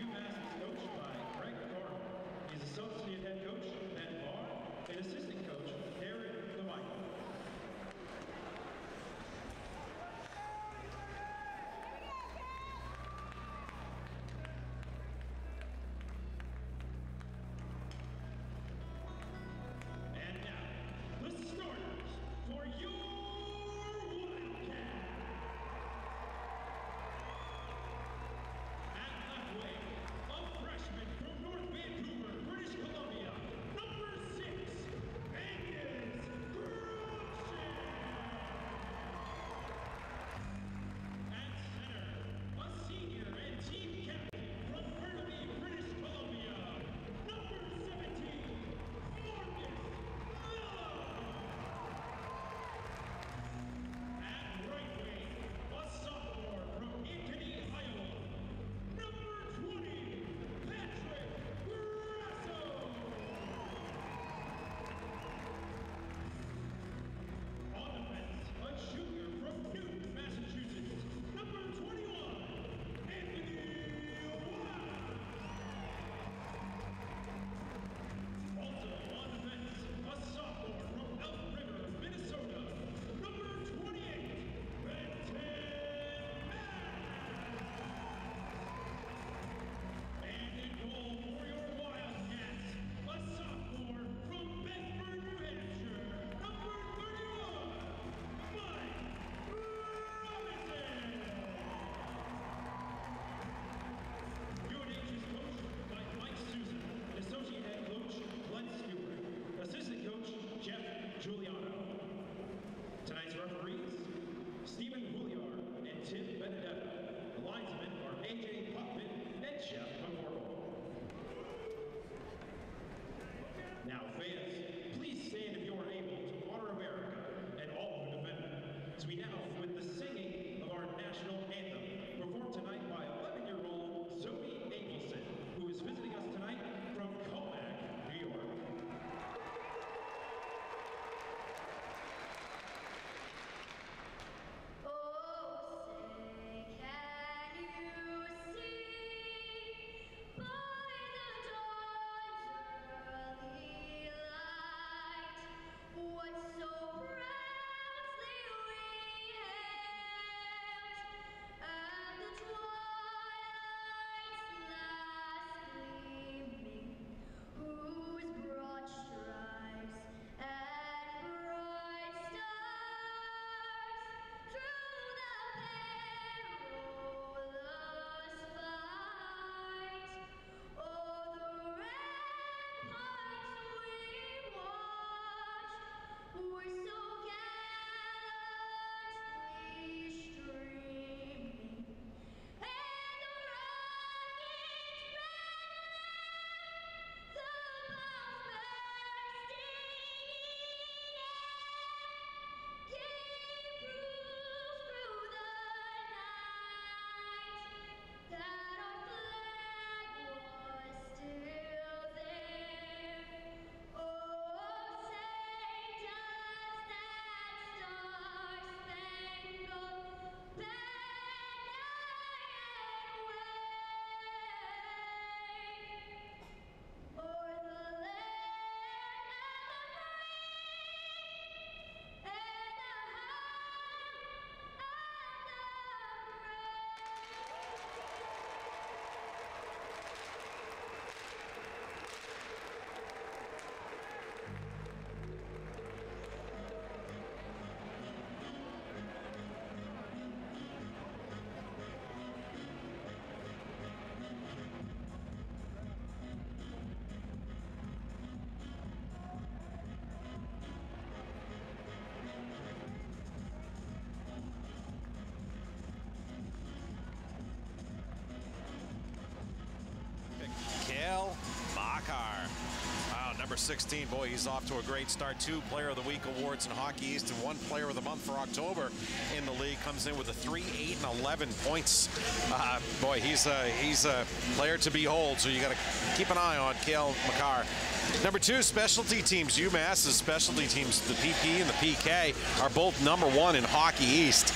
UMass is coached by Greg Carter. He's associate head coach Ben Barr and assistant coach Darren DeMichael. And now, the starters for your Wildcats. At left wing, a freshman from North Vancouver, British Columbia, number 6, Angus Crookshank. At center, a senior and team captain from Burnaby, British Columbia, number 17, Marcus Miller. At right wing, a sophomore from Ankeny, Iowa, number 20, Patrick Grasso. On defense, a junior from Newton, Massachusetts, number 21, Anthony Wild. Also on defense, a sophomore from Elk River, Minnesota, number 28, Benton Mack. And in goal for your Wildcats, a sophomore from Bedford, New Hampshire, number 31, Mike Robinson. UNH is coached by Mike Susan, and associate head coach Glenn Stewart, assistant coach Jeff Giuliano. Tonight's referees, Stephen Juliar and Tim Benedetto. The linesmen are AJ Puckman and Jeff McCorkle. Now fans, please stand if you are able to honor America and all who defend it. As we now with the singing of our national anthem, performed tonight by 11-year-old Zoe Abelson, who is visiting us tonight from Comac, New York. Oh, say, can you see by the dawn's early light what so proudly we hailed, and the twilight's last gleaming, whose broad stripes and bright stars through the perilous fight, o'er the ramparts we watched, were so gallantly streaming, and the rockets rattling, the bombs bursting in air, gave proof through the night that our flag was still there. Oh, say does that star-spangled banner wave o'er the land of the free and the home of Kale Makar. Wow, number 16, boy, he's off to a great start. 2 Player of the Week awards in Hockey East and 1 Player of the Month for October in the league. Comes in with a 3, 8, and 11 points. Boy, he's a player to behold, so you got to keep an eye on Kale Makar. Number 2, specialty teams. UMass's specialty teams, the PP and the PK, are both number 1 in Hockey East.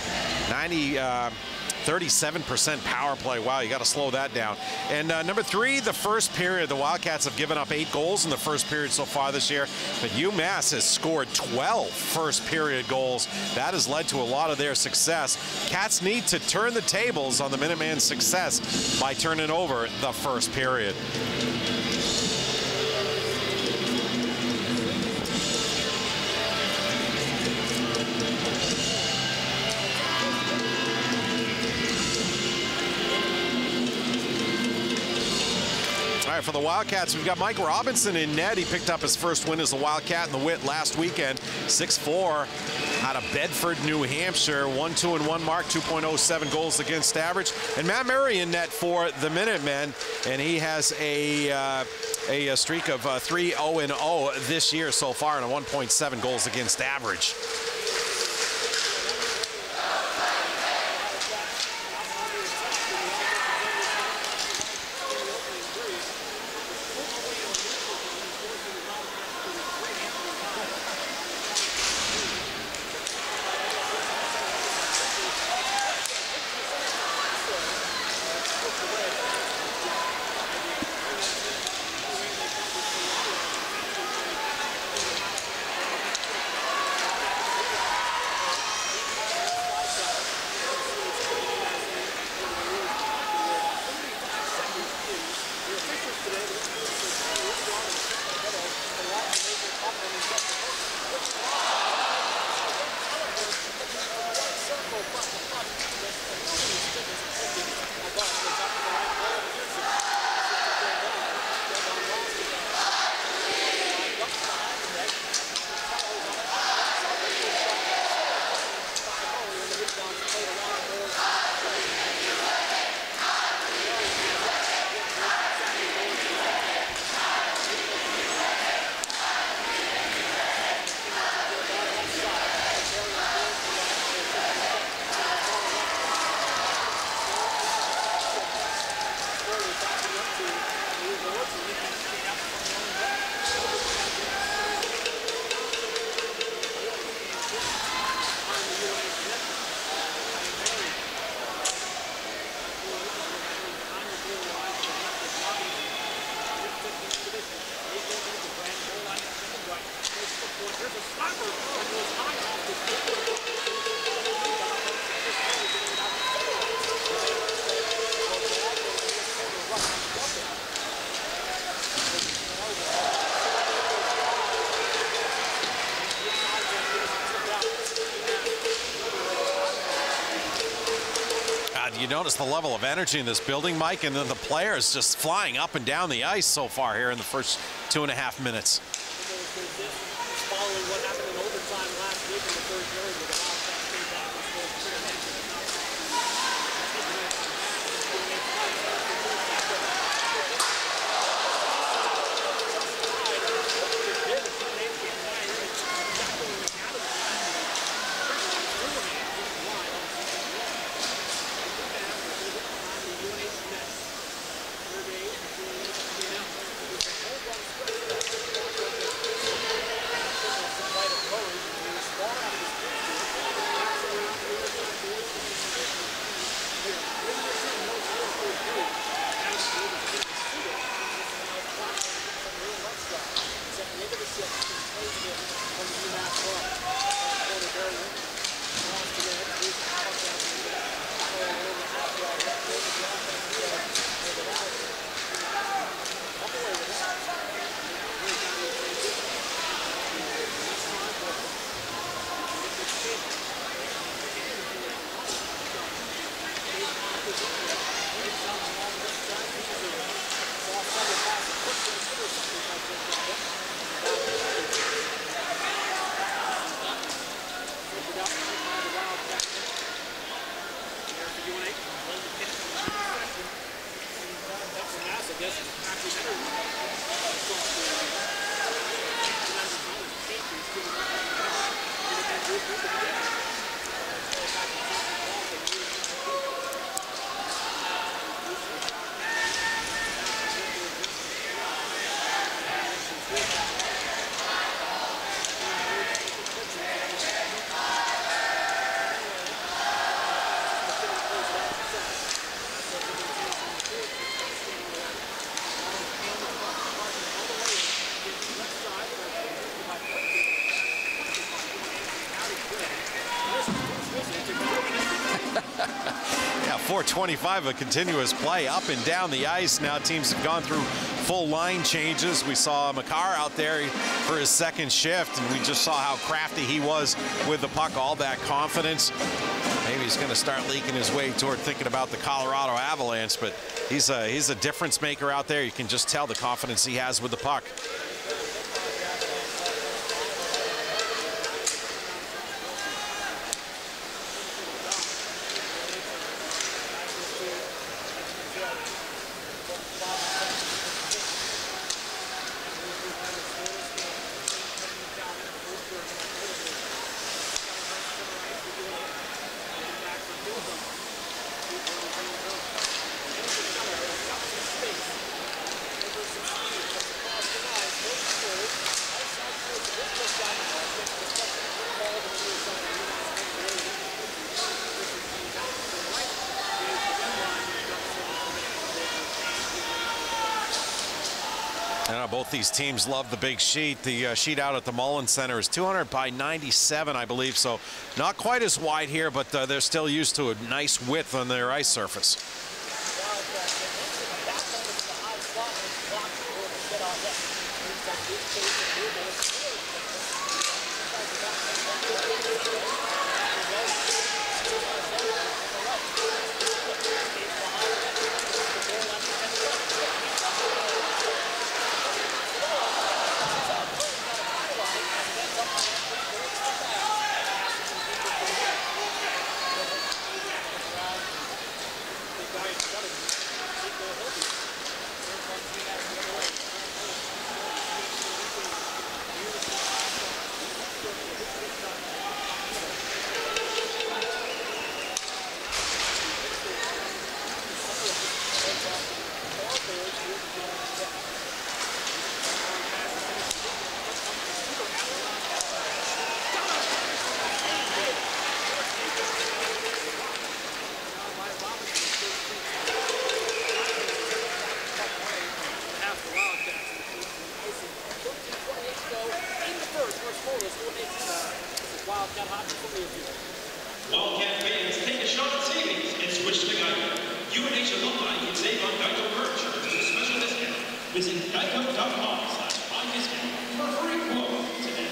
37% power play. Wow, you got to slow that down. And number 3, the first period. The Wildcats have given up 8 goals in the first period so far this year, but UMass has scored 12 first period goals. That has led to a lot of their success. Cats need to turn the tables on the Minutemen's success by turning over the first period. For the Wildcats, we've got Mike Robinson in net. He picked up his first win as a Wildcat in the Whit last weekend, 6-4 out of Bedford, New Hampshire. 1-2-1 mark, 2.07 goals against average. And Matt Murray in net for the Minutemen, and he has a streak of 3-0-0 this year so far, and a 1.7 goals against average. You notice the level of energy in this building, Mike, and then the players just flying up and down the ice so far here in the first 2.5 minutes. Following what happened in overtime last week in the third period with the Wildcats came back and scored 1 4:25 of continuous play up and down the ice. Now teams have gone through full line changes. We saw Makar out there for his second shift, and we just saw how crafty he was with the puck, all that confidence. Maybe he's going to start leaking his way toward thinking about the Colorado Avalanche, but he's a difference maker out there. You can just tell the confidence he has with the puck. Both these teams love the big sheet. The sheet out at the Whittemore Center is 200 by 97, I believe, so not quite as wide here, but they're still used to a nice width on their ice surface. Wildcat fans, take a shot at savings and switch to Geico. UNH alumni can save on Geico furniture with a special discount. Visit geico.com/buy-discount for a free quote today.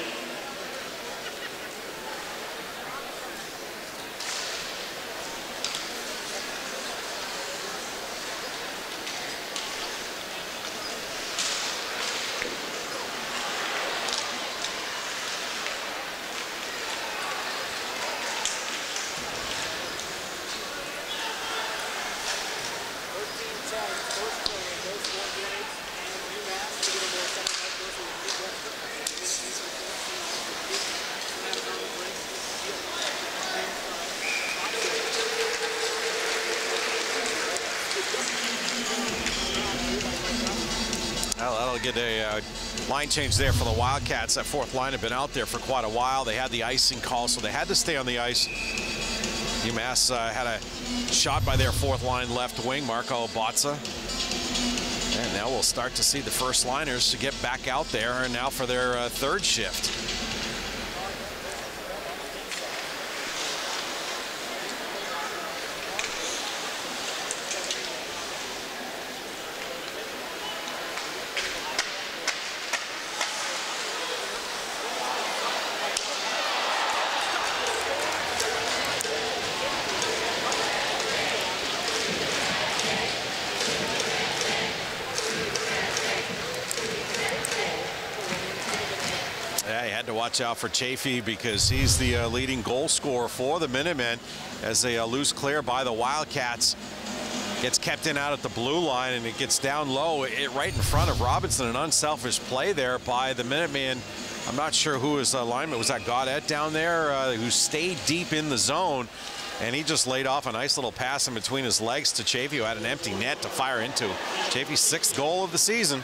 Well, that'll get a line change there for the Wildcats. That fourth line had been out there for quite a while. They had the icing call, so they had to stay on the ice. UMass had a shot by their fourth line left wing, Marco Botza. And now we'll start to see the first liners to get back out there, and now for their third shift. Watch out for Chafee because he's the leading goal scorer for the Minutemen as they lose clear by the Wildcats. Gets kept in out at the blue line, and it gets down low right in front of Robinson. An unselfish play there by the Minutemen. I'm not sure who his alignment was. That Gaudet down there who stayed deep in the zone, and he just laid off a nice little pass in between his legs to Chafee, who had an empty net to fire into. Chafee's 6th goal of the season.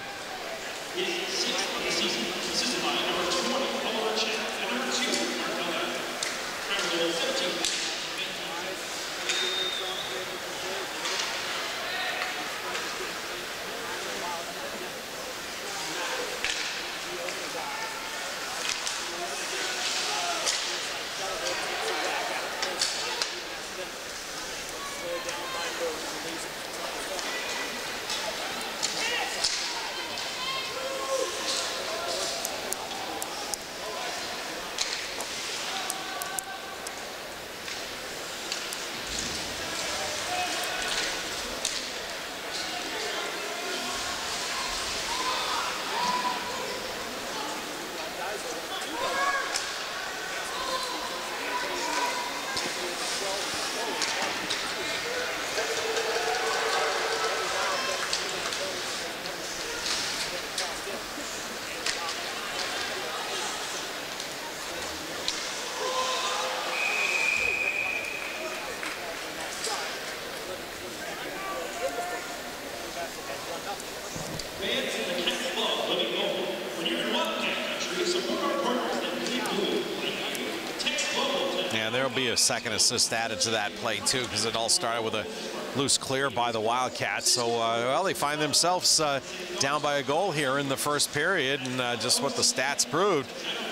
Down by and there will be a second assist added to that play too, because it all started with a loose clear by the Wildcats. So, well, they find themselves down by a goal here in the first period, and just what the stats proved,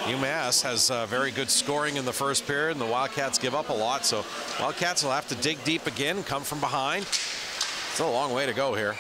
UMass has very good scoring in the first period, and the Wildcats give up a lot. So, Wildcats will have to dig deep again, come from behind. It's a long way to go here.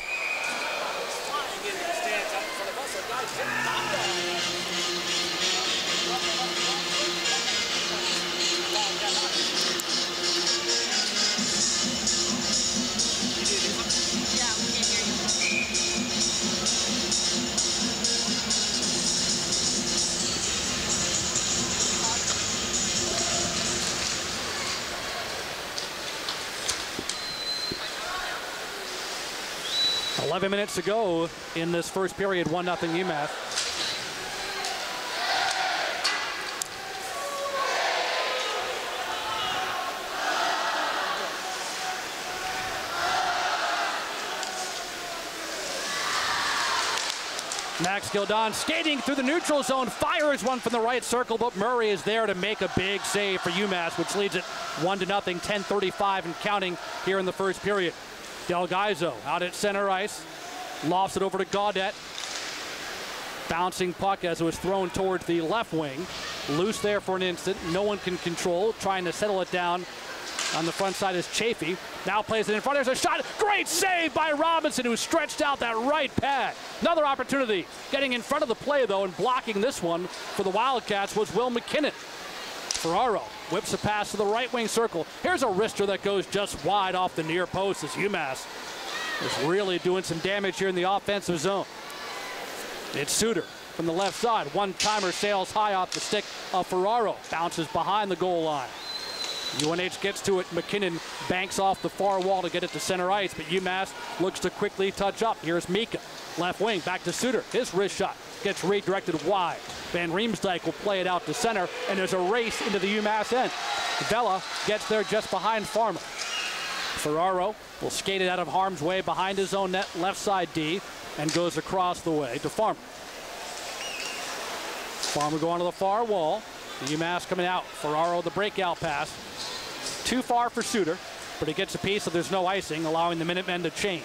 11 minutes to go in this first period, 1-0 UMass. Max Gildon skating through the neutral zone, fires one from the right circle, but Murray is there to make a big save for UMass, which leads it 1-0, 10:35 and counting here in the first period. Del Gaizo out at center ice, lofts it over to Gaudette. Bouncing puck as it was thrown towards the left wing. Loose there for an instant, no one can control, trying to settle it down. On the front side is Chafee. Now plays it in front. There's a shot. Great save by Robinson, who stretched out that right pad. Another opportunity. Getting in front of the play, though, and blocking this one for the Wildcats was Will McKinnon. Ferraro whips a pass to the right wing circle. Here's a wrister that goes just wide off the near post as UMass is really doing some damage here in the offensive zone. It's Suter from the left side. One-timer sails high off the stick of Ferraro. Bounces behind the goal line. UNH gets to it. McKinnon banks off the far wall to get it to center ice, but UMass looks to quickly touch up. Here's Mika. Left wing, back to Suter. His wrist shot gets redirected wide. Van Riemsdyk will play it out to center, and there's a race into the UMass end. Vela gets there just behind Farmer. Ferraro will skate it out of harm's way behind his own net, left side D, and goes across the way to Farmer. Farmer going to the far wall. The UMass coming out. Ferraro the breakout pass. Too far for Suter, but he gets a piece, so there's no icing, allowing the Minutemen to change.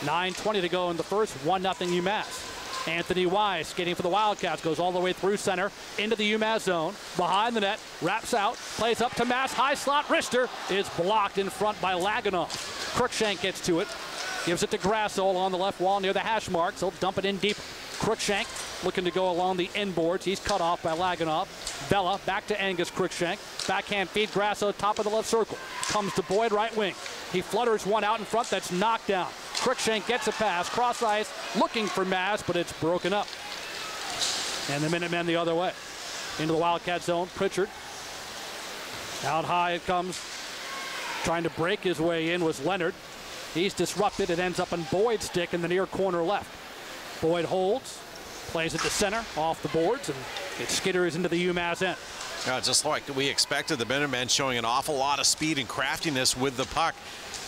9:20 to go in the first, 1-0 UMass. Anthony Wise skating for the Wildcats, goes all the way through center, into the UMass zone, behind the net, wraps out, plays up to Mass, high slot, wrister is blocked in front by Laganoff. Cruikshank gets to it, gives it to Grasso along the left wall near the hash marks. He'll dump it in deep. Cruikshank looking to go along the end boards. He's cut off by Laganoff. Vela back to Angus Cruikshank. Backhand feed, Grasso, top of the left circle. Comes to Boyd, right wing. He flutters one out in front that's knocked down. Cruikshank gets a pass, cross ice, looking for Mass, but it's broken up. And the Minutemen the other way. Into the Wildcat zone, Pritchard. Out high it comes. Trying to break his way in was Leonard. He's disrupted. It ends up on Boyd's stick in the near corner left. Boyd holds, plays it to center, off the boards, and it skitters into the UMass end. Just like we expected, the Minutemen showing an awful lot of speed and craftiness with the puck,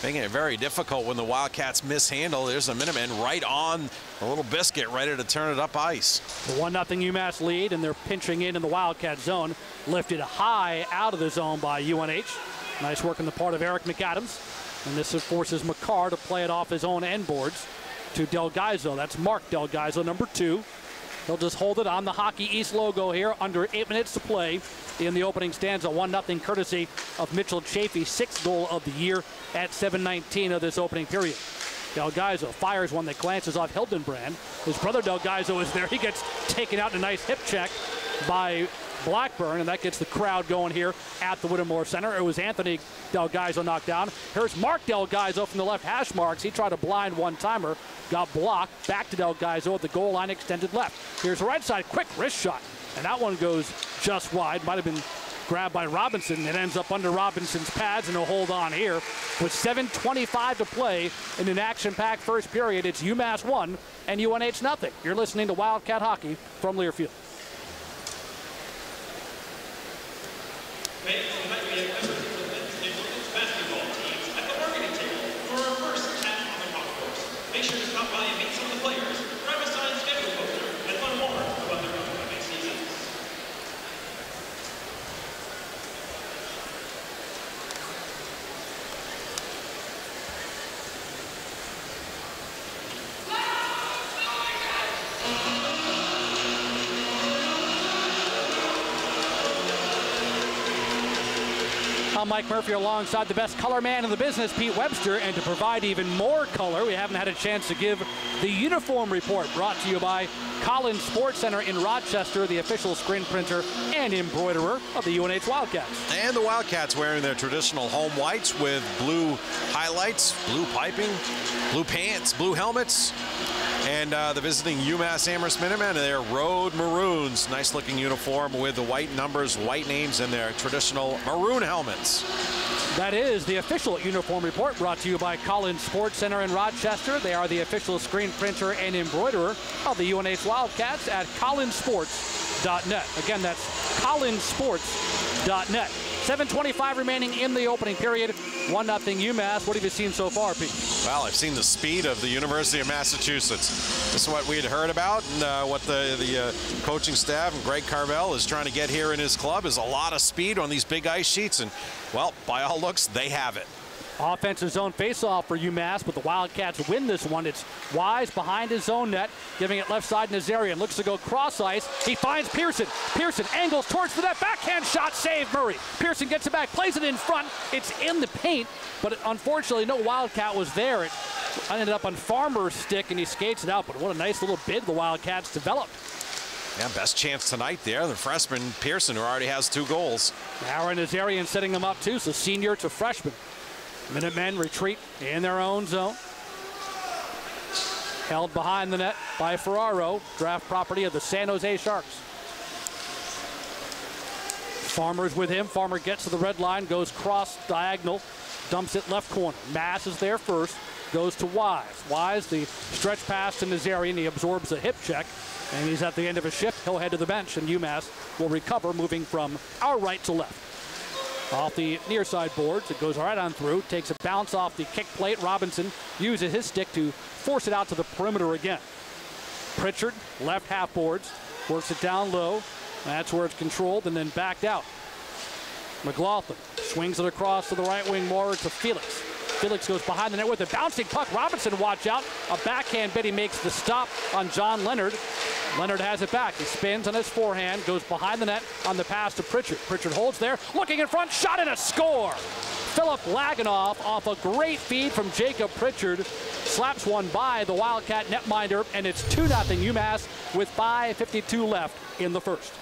making it very difficult when the Wildcats mishandle. There's the Minutemen right on a little biscuit, ready to turn it up ice. The 1-0 UMass lead, and they're pinching in the Wildcat zone. Lifted high out of the zone by UNH. Nice work on the part of Eric McAdams. And this forces McCarr to play it off his own end boards to Del Gaizo. That's Mark Del Gaizo, number 2. He'll just hold it on the Hockey East logo here. Under 8 minutes to play in the opening stanza. 1-0 courtesy of Mitchell Chafee, 6th goal of the year at 7:19 of this opening period. Del Gaizo fires one that glances off Hildenbrand. His brother Del Gaizo is there. He gets taken out in a nice hip check by Blackburn, and that gets the crowd going here at the Whittemore Center. It was Anthony Del Gaizo knocked down. Here's Mark Del Gaizo from the left hash marks. He tried to blind one-timer, got blocked. Back to Del Gaizo at the goal line, extended left. Here's the right side, quick wrist shot, and that one goes just wide. Might have been grabbed by Robinson. It ends up under Robinson's pads, and he'll hold on here. With 7:25 to play in an action-packed first period, it's UMass 1 and UNH nothing. You're listening to Wildcat Hockey from Learfield. Tonight we have members of the men's and women's basketball teams at the marketing table for our first half on the golf course. Make sure to stop by and meet some of the players, grab a signed schedule poster, and learn more about their upcoming seasons. I'm Mike Murphy alongside the best color man in the business, Pete Webster. And to provide even more color, we haven't had a chance to give the uniform report, brought to you by Collins Sports Center in Rochester, the official screen printer and embroiderer of the UNH Wildcats. And the Wildcats wearing their traditional home whites with blue highlights, blue piping, blue pants, blue helmets. And the visiting UMass Amherst Minutemen, their road maroons. Nice looking uniform with the white numbers, white names, and their traditional maroon helmets. That is the official uniform report, brought to you by Collins Sports Center in Rochester. They are the official screen printer and embroiderer of the UNH Wildcats at collinsports.net. Again, that's collinsports.net. 7:25 remaining in the opening period. 1-0 UMass. What have you seen so far, Pete? Well, I've seen the speed of the University of Massachusetts. This is what we had heard about, and what the coaching staff and Greg Carvel is trying to get here in his club is a lot of speed on these big ice sheets, and, well, by all looks, they have it. Offensive zone faceoff for UMass, but the Wildcats win this one. It's Wise behind his own net, giving it left side Nazarian. Looks to go cross ice. He finds Pearson. Pearson angles towards the net. Backhand shot, save Murray. Pearson gets it back, plays it in front. It's in the paint, but unfortunately no Wildcat was there. It ended up on Farmer's stick, and he skates it out. But what a nice little bid the Wildcats developed. Yeah, best chance tonight there. The freshman Pearson, who already has 2 goals. Aaron Nazarian setting them up too, so senior to freshman. Minutemen retreat in their own zone. Held behind the net by Ferraro, draft property of the San Jose Sharks. Farmer's with him. Farmer gets to the red line, goes cross diagonal, dumps it left corner. Mass is there first, goes to Wise. Wise, the stretch pass to Nazarian. He absorbs a hip check, and he's at the end of a shift. He'll head to the bench, and UMass will recover, moving from our right to left. Off the near side boards, it goes right on through, takes a bounce off the kick plate. Robinson uses his stick to force it out to the perimeter again. Pritchard, left half boards, works it down low. That's where it's controlled and then backed out. McLaughlin swings it across to the right wing more to Felix. Felix goes behind the net with a bouncing puck. Robinson, watch out. A backhand bid. He makes the stop on John Leonard. Leonard has it back. He spins on his forehand, goes behind the net on the pass to Pritchard. Pritchard holds there, looking in front, shot and a score. Philip Laganoff off a great feed from Jacob Pritchard. Slaps one by the Wildcat netminder, and it's 2-0 UMass with 5:52 left in the first.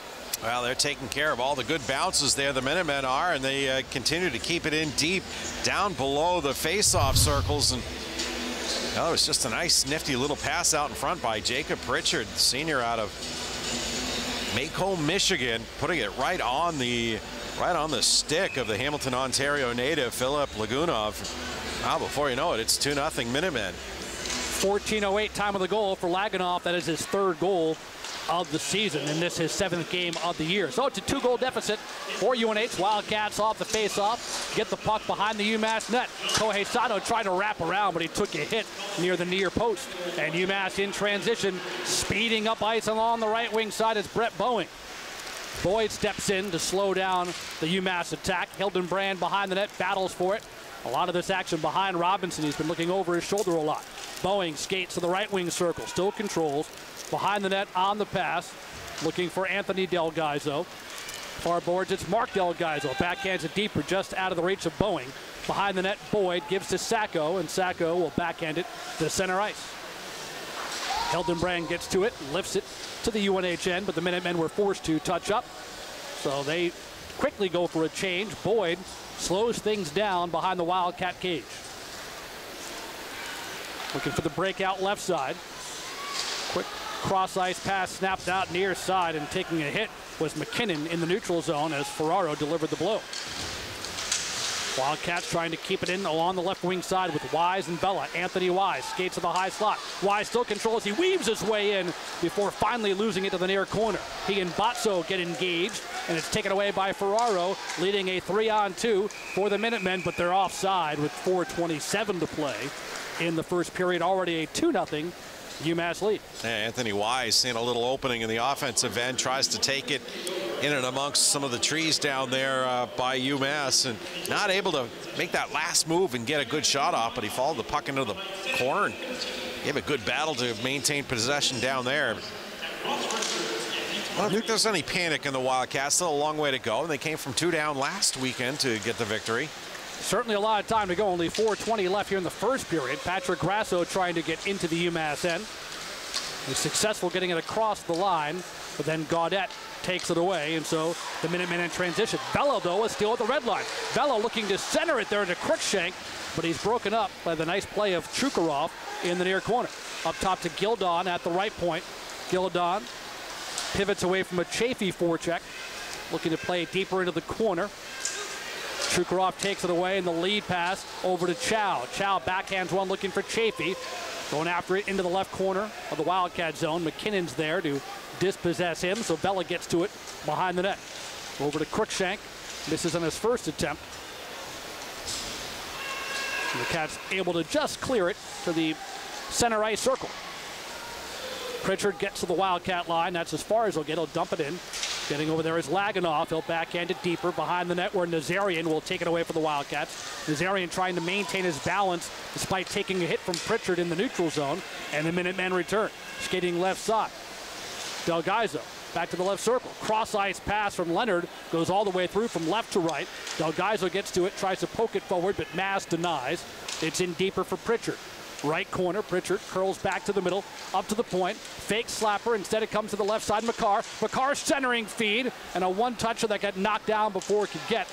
Well, they're taking care of all the good bounces there, the Minutemen are, and they continue to keep it in deep down below the face-off circles. And well, it was just a nice, nifty little pass out in front by Jacob Pritchard, senior out of Macomb, Michigan, putting it right on the stick of the Hamilton, Ontario native, Philip Lagunov. Now, before you know it, it's 2-0 Minutemen. 14:08 time of the goal for Laganoff. That is his 3rd goal of the season, and this is his 7th game of the year. So it's a 2-goal deficit for UNH. Wildcats off the face-off, get the puck behind the UMass net. Kohei Sato tried to wrap around, but he took a hit near the near post. And UMass in transition, speeding up ice along the right wing side is Brett Boeing. Boyd steps in to slow down the UMass attack. Hildenbrand behind the net, battles for it. A lot of this action behind Robinson. He's been looking over his shoulder a lot. Boeing skates to the right wing circle, still controls. Behind the net on the pass, looking for Anthony Delgaizo. Far boards, it's Mark Delgaizo. Backhands it deeper, just out of the reach of Boeing. Behind the net, Boyd gives to Sacco, and Sacco will backhand it to center ice. Hildenbrand gets to it, lifts it to the UNH end, but the Minutemen were forced to touch up. So they quickly go for a change. Boyd slows things down behind the Wildcat cage. Looking for the breakout left side. Quick cross ice pass snapped out near side, and taking a hit was McKinnon in the neutral zone as Ferraro delivered the blow. Wildcats trying to keep it in along the left wing side with Wise and Bella. Anthony Wise skates to the high slot. Wise still controls. He weaves his way in before finally losing it to the near corner. He and Batso get engaged, and it's taken away by Ferraro, leading a 3-on-2 for the Minutemen, but they're offside with 4:27 to play in the first period. Already a 2-0 UMass lead. Yeah, Anthony Wise seeing a little opening in the offensive end, tries to take it in and amongst some of the trees down there by UMass, and not able to make that last move and get a good shot off, but he followed the puck into the corner and gave a good battle to maintain possession down there. I don't think there's any panic in the Wildcats. Still a long way to go. And they came from 2 down last weekend to get the victory. Certainly a lot of time to go. Only 4:20 left here in the first period. Patrick Grasso trying to get into the UMass end. He's successful getting it across the line, but then Gaudette takes it away, and so the Minutemen in transition. Vela, though, is still at the red line. Vela looking to center it there to Cruikshank, but he's broken up by the nice play of Chukarov in the near corner. Up top to Gildon at the right point. Gildon pivots away from a Chafee forecheck, looking to play deeper into the corner. Chukarov takes it away, and the lead pass over to Chow. Chow backhands one, looking for Chafee. Going after it into the left corner of the Wildcat zone. McKinnon's there to dispossess him, so Vela gets to it behind the net. Over to Cruikshank. Misses on his first attempt. And the Cats able to just clear it to the center ice circle. Pritchard gets to the Wildcat line. That's as far as he'll get. He'll dump it in. Getting over there is Laganoff. He'll backhand it deeper behind the net where Nazarian will take it away for the Wildcats. Nazarian trying to maintain his balance despite taking a hit from Pritchard in the neutral zone. And the Minutemen return. Skating left side. Del Gaizo back to the left circle. Cross-ice pass from Leonard. Goes all the way through from left to right. Del Gaizo gets to it. Tries to poke it forward, but Mass denies. It's in deeper for Pritchard. Right corner, Pritchard curls back to the middle, up to the point, fake slapper, instead it comes to the left side, McCarr centering feed, and a one-toucher that got knocked down before it could get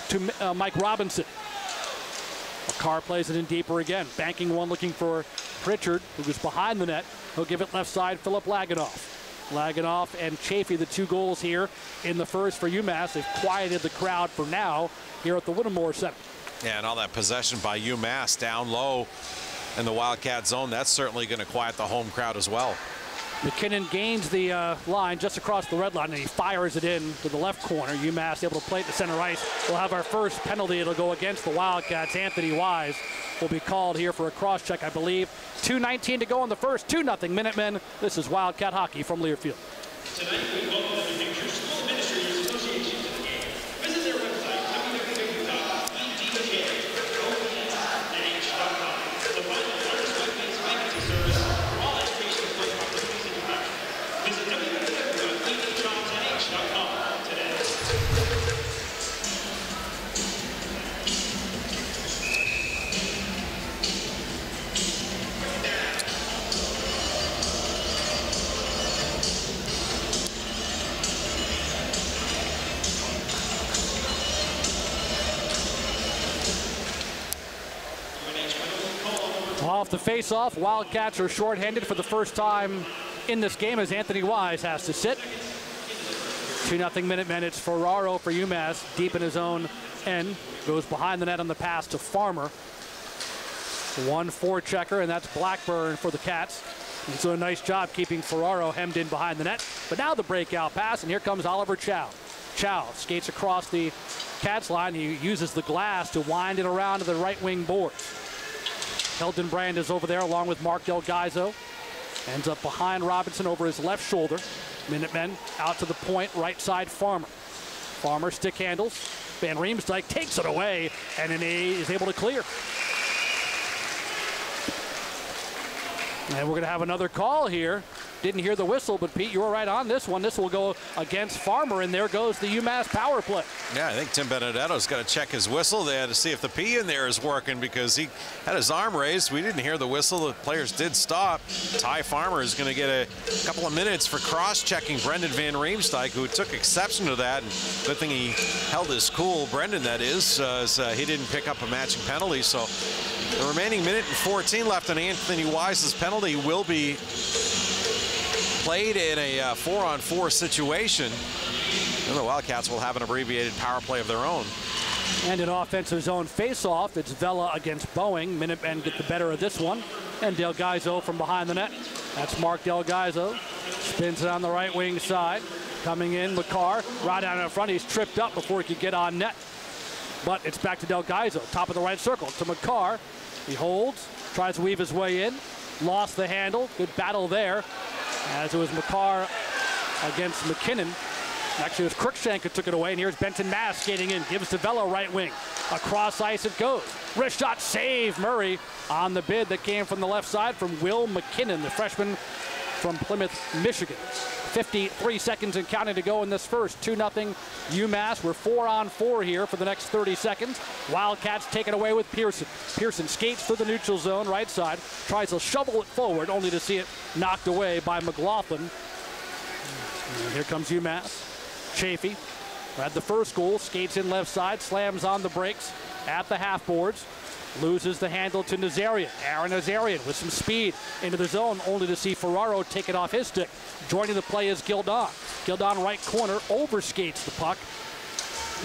to Mike Robinson. McCarr plays it in deeper again, banking one looking for Pritchard, who was behind the net. He'll give it left side, Philip Laganoff. Laganoff and Chafee, the 2 goals here in the first for UMass. They've quieted the crowd for now here at the Whittemore Center. Yeah, and all that possession by UMass down low in the Wildcat zone, that's certainly going to quiet the home crowd as well. McKinnon gains the line just across the red line, and he fires it in to the left corner. UMass able to play it to center ice. We'll have our first penalty. It'll go against the Wildcats. Anthony Wise will be called here for a cross-check, I believe. 2:19 to go in the first. 2-0 Minutemen. This is Wildcat hockey from Learfield. Tonight, we welcome the New Hampshire School Administrators Association to the game. Visit their website, www.ednh.com. The final largest web-based faculty service for all education post-opportunities introduction. Visit www.ednh.com today. Off the face-off, Wildcats are shorthanded for the first time in this game as Anthony Wise has to sit. 2-0 Minutemen. It's Ferraro for UMass, deep in his own end. Goes behind the net on the pass to Farmer. 1 forechecker, and that's Blackburn for the Cats. He's doing a nice job keeping Ferraro hemmed in behind the net. But now the breakout pass, and here comes Oliver Chow. Chow skates across the Cats line. He uses the glass to wind it around to the right wing boards. Hildenbrand is over there along with Mark Del Gaizo. Ends up behind Robinson over his left shoulder. Minutemen out to the point, right side Farmer. Farmer stick handles. Van Riemsdyk takes it away, and then he is able to clear. And we're going to have another call here. Didn't hear the whistle, but Pete, you were right on this one. This will go against Farmer, and there goes the UMass power play. Yeah, I think Tim Benedetto's got to check his whistle there to see if the P in there is working because he had his arm raised. We didn't hear the whistle. The players did stop. Ty Farmer is going to get a couple of minutes for cross-checking Brendan Van Riemsdyk, who took exception to that. And good thing he held his cool, Brendan, that is, he didn't pick up a matching penalty. So the remaining minute and 14 left on Anthony Wise's penalty will be played in a 4-on-4 situation. And the Wildcats will have an abbreviated power play of their own. And an offensive zone face-off. It's Vela against Boeing. Minutemen get the better of this one. And Del Gaizo from behind the net. That's Mark Del Gaizo. Spins it on the right wing side. Coming in, McCarr. Right down in front. He's tripped up before he could get on net. But it's back to Del Gaizo. Top of the right circle to McCarr. He holds. Tries to weave his way in. Lost the handle. Good battle there. As it was McCarr against McKinnon. Actually, it was Cruikshank who took it away, and here's Benton Mass skating in. Gives to Vela right wing. Across ice it goes. Wrist shot save, Murray on the bid that came from the left side from Will McKinnon, the freshman from Plymouth, Michigan. 53 seconds and counting to go in this first. 2-0 UMass. We're 4-on-4 here for the next 30 seconds. Wildcats take it away with Pearson. Pearson skates through the neutral zone, right side, tries to shovel it forward, only to see it knocked away by McLaughlin. And here comes UMass. Chafee had the first goal, skates in left side, slams on the brakes at the half boards. Loses the handle to Nazarian. Aaron Nazarian with some speed into the zone, only to see Ferraro take it off his stick. Joining the play is Gildon. Gildon right corner, overskates the puck.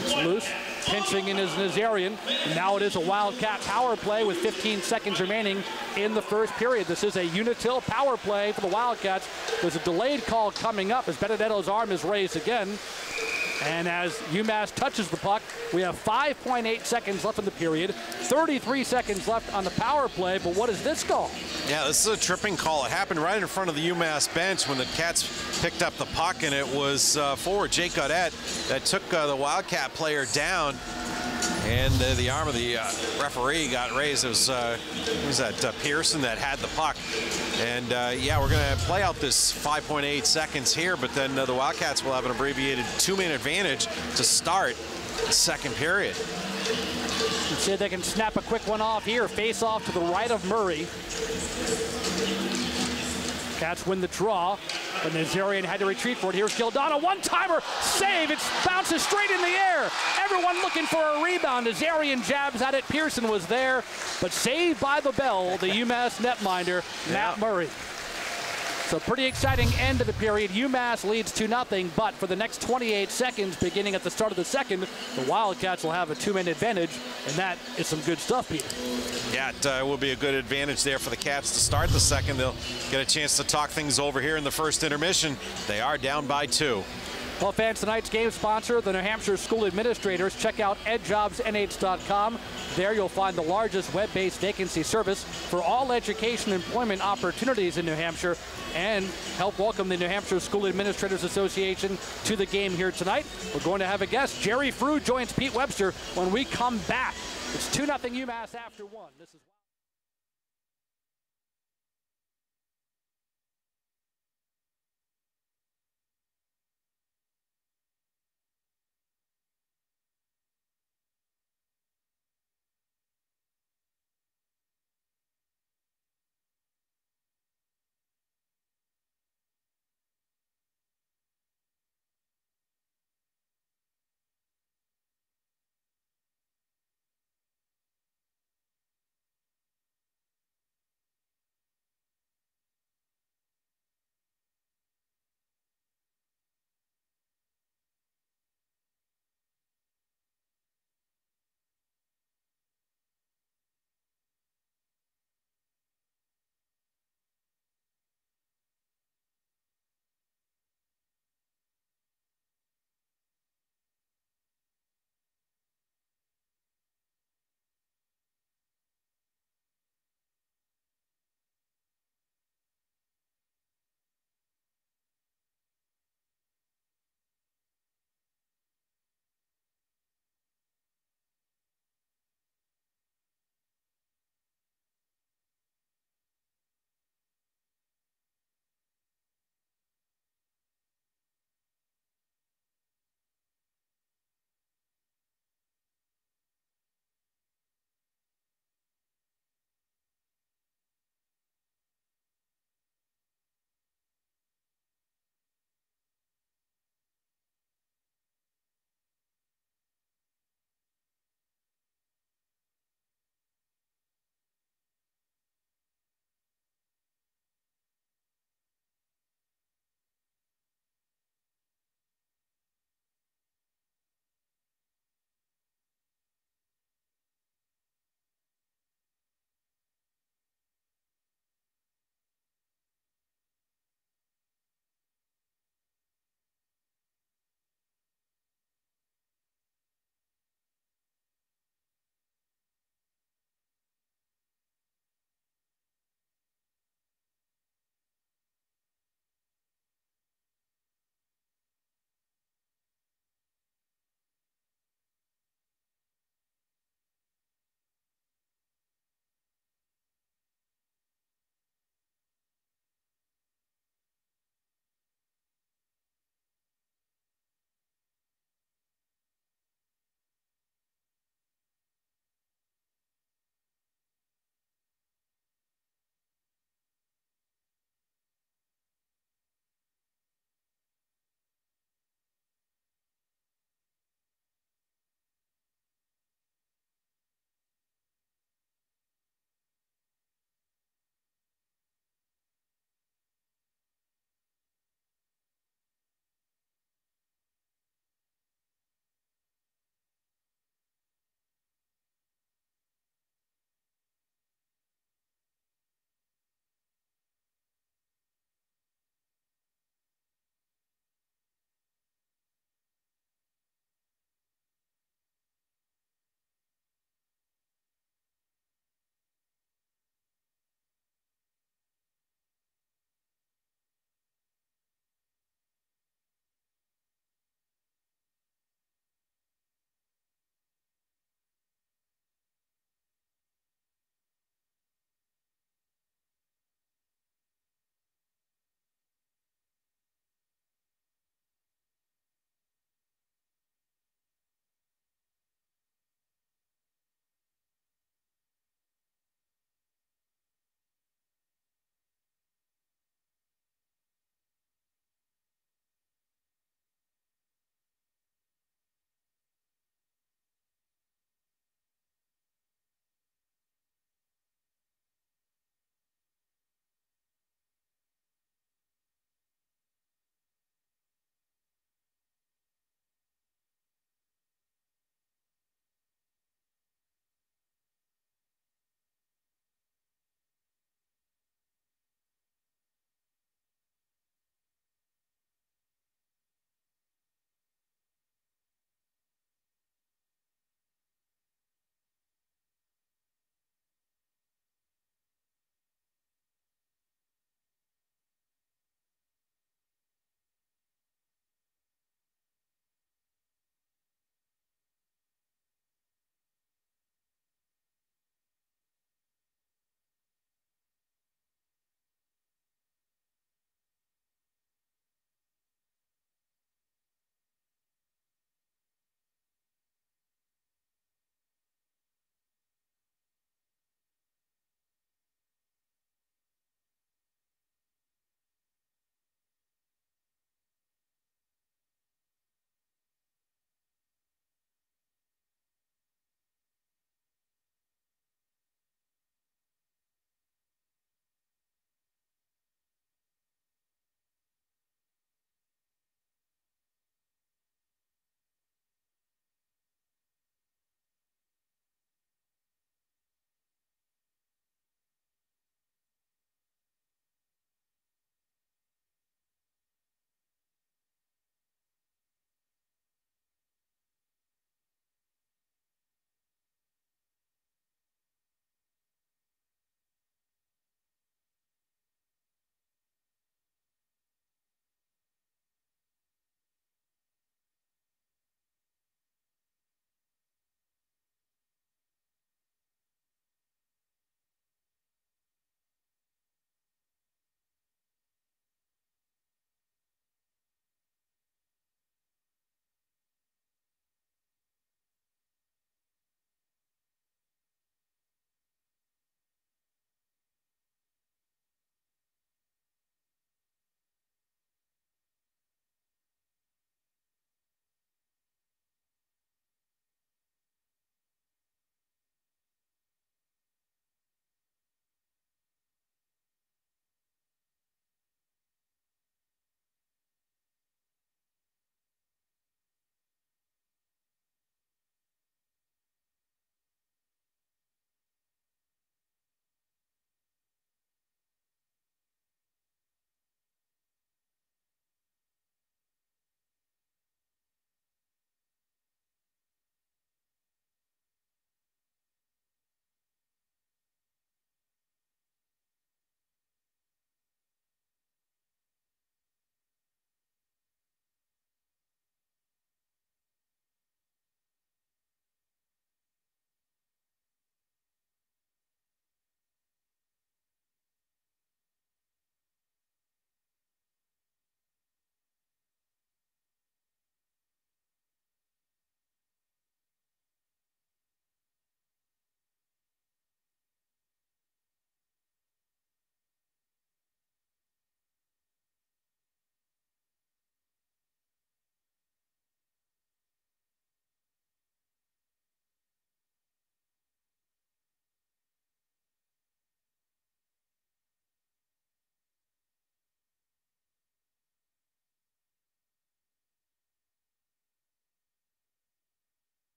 It's loose, pinching in his Nazarian. Now it is a Wildcat power play with 15 seconds remaining in the first period. This is a Unitil power play for the Wildcats. There's a delayed call coming up as Benedetto's arm is raised again. And as UMass touches the puck, we have 5.8 seconds left in the period, 33 seconds left on the power play, but what is this call? Yeah, this is a tripping call. It happened right in front of the UMass bench when the Cats picked up the puck, and it was forward Jake Gaudette that took the Wildcat player down, and the arm of the referee got raised. It was that Pearson that had the puck. And yeah, we're going to play out this 5.8 seconds here, but then the Wildcats will have an abbreviated 2-minute advantage to start the second period. Let's see if they can snap a quick one off here. Face off to the right of Murray. Cats win the draw, but Nazarian had to retreat for it. Here's Gildon, a one-timer save. It bounces straight in the air. Everyone looking for a rebound. Nazarian jabs at it. Pearson was there, but saved by the bell, the UMass netminder, Matt Murray. So pretty exciting end of the period. UMass leads 2-0, but for the next 28 seconds, beginning at the start of the second, the Wildcats will have a 2-minute advantage, and that is some good stuff, Peter. Yeah, it will be a good advantage there for the Cats to start the second. They'll get a chance to talk things over here in the first intermission. They are down by 2. Well, fans, tonight's game sponsor, the New Hampshire School Administrators. Check out edjobsnh.com. There you'll find the largest web-based vacancy service for all education and employment opportunities in New Hampshire, and help welcome the New Hampshire School Administrators Association to the game here tonight. We're going to have a guest. Jerry Frew joins Pete Webster when we come back. It's 2-0 UMass after 1. This is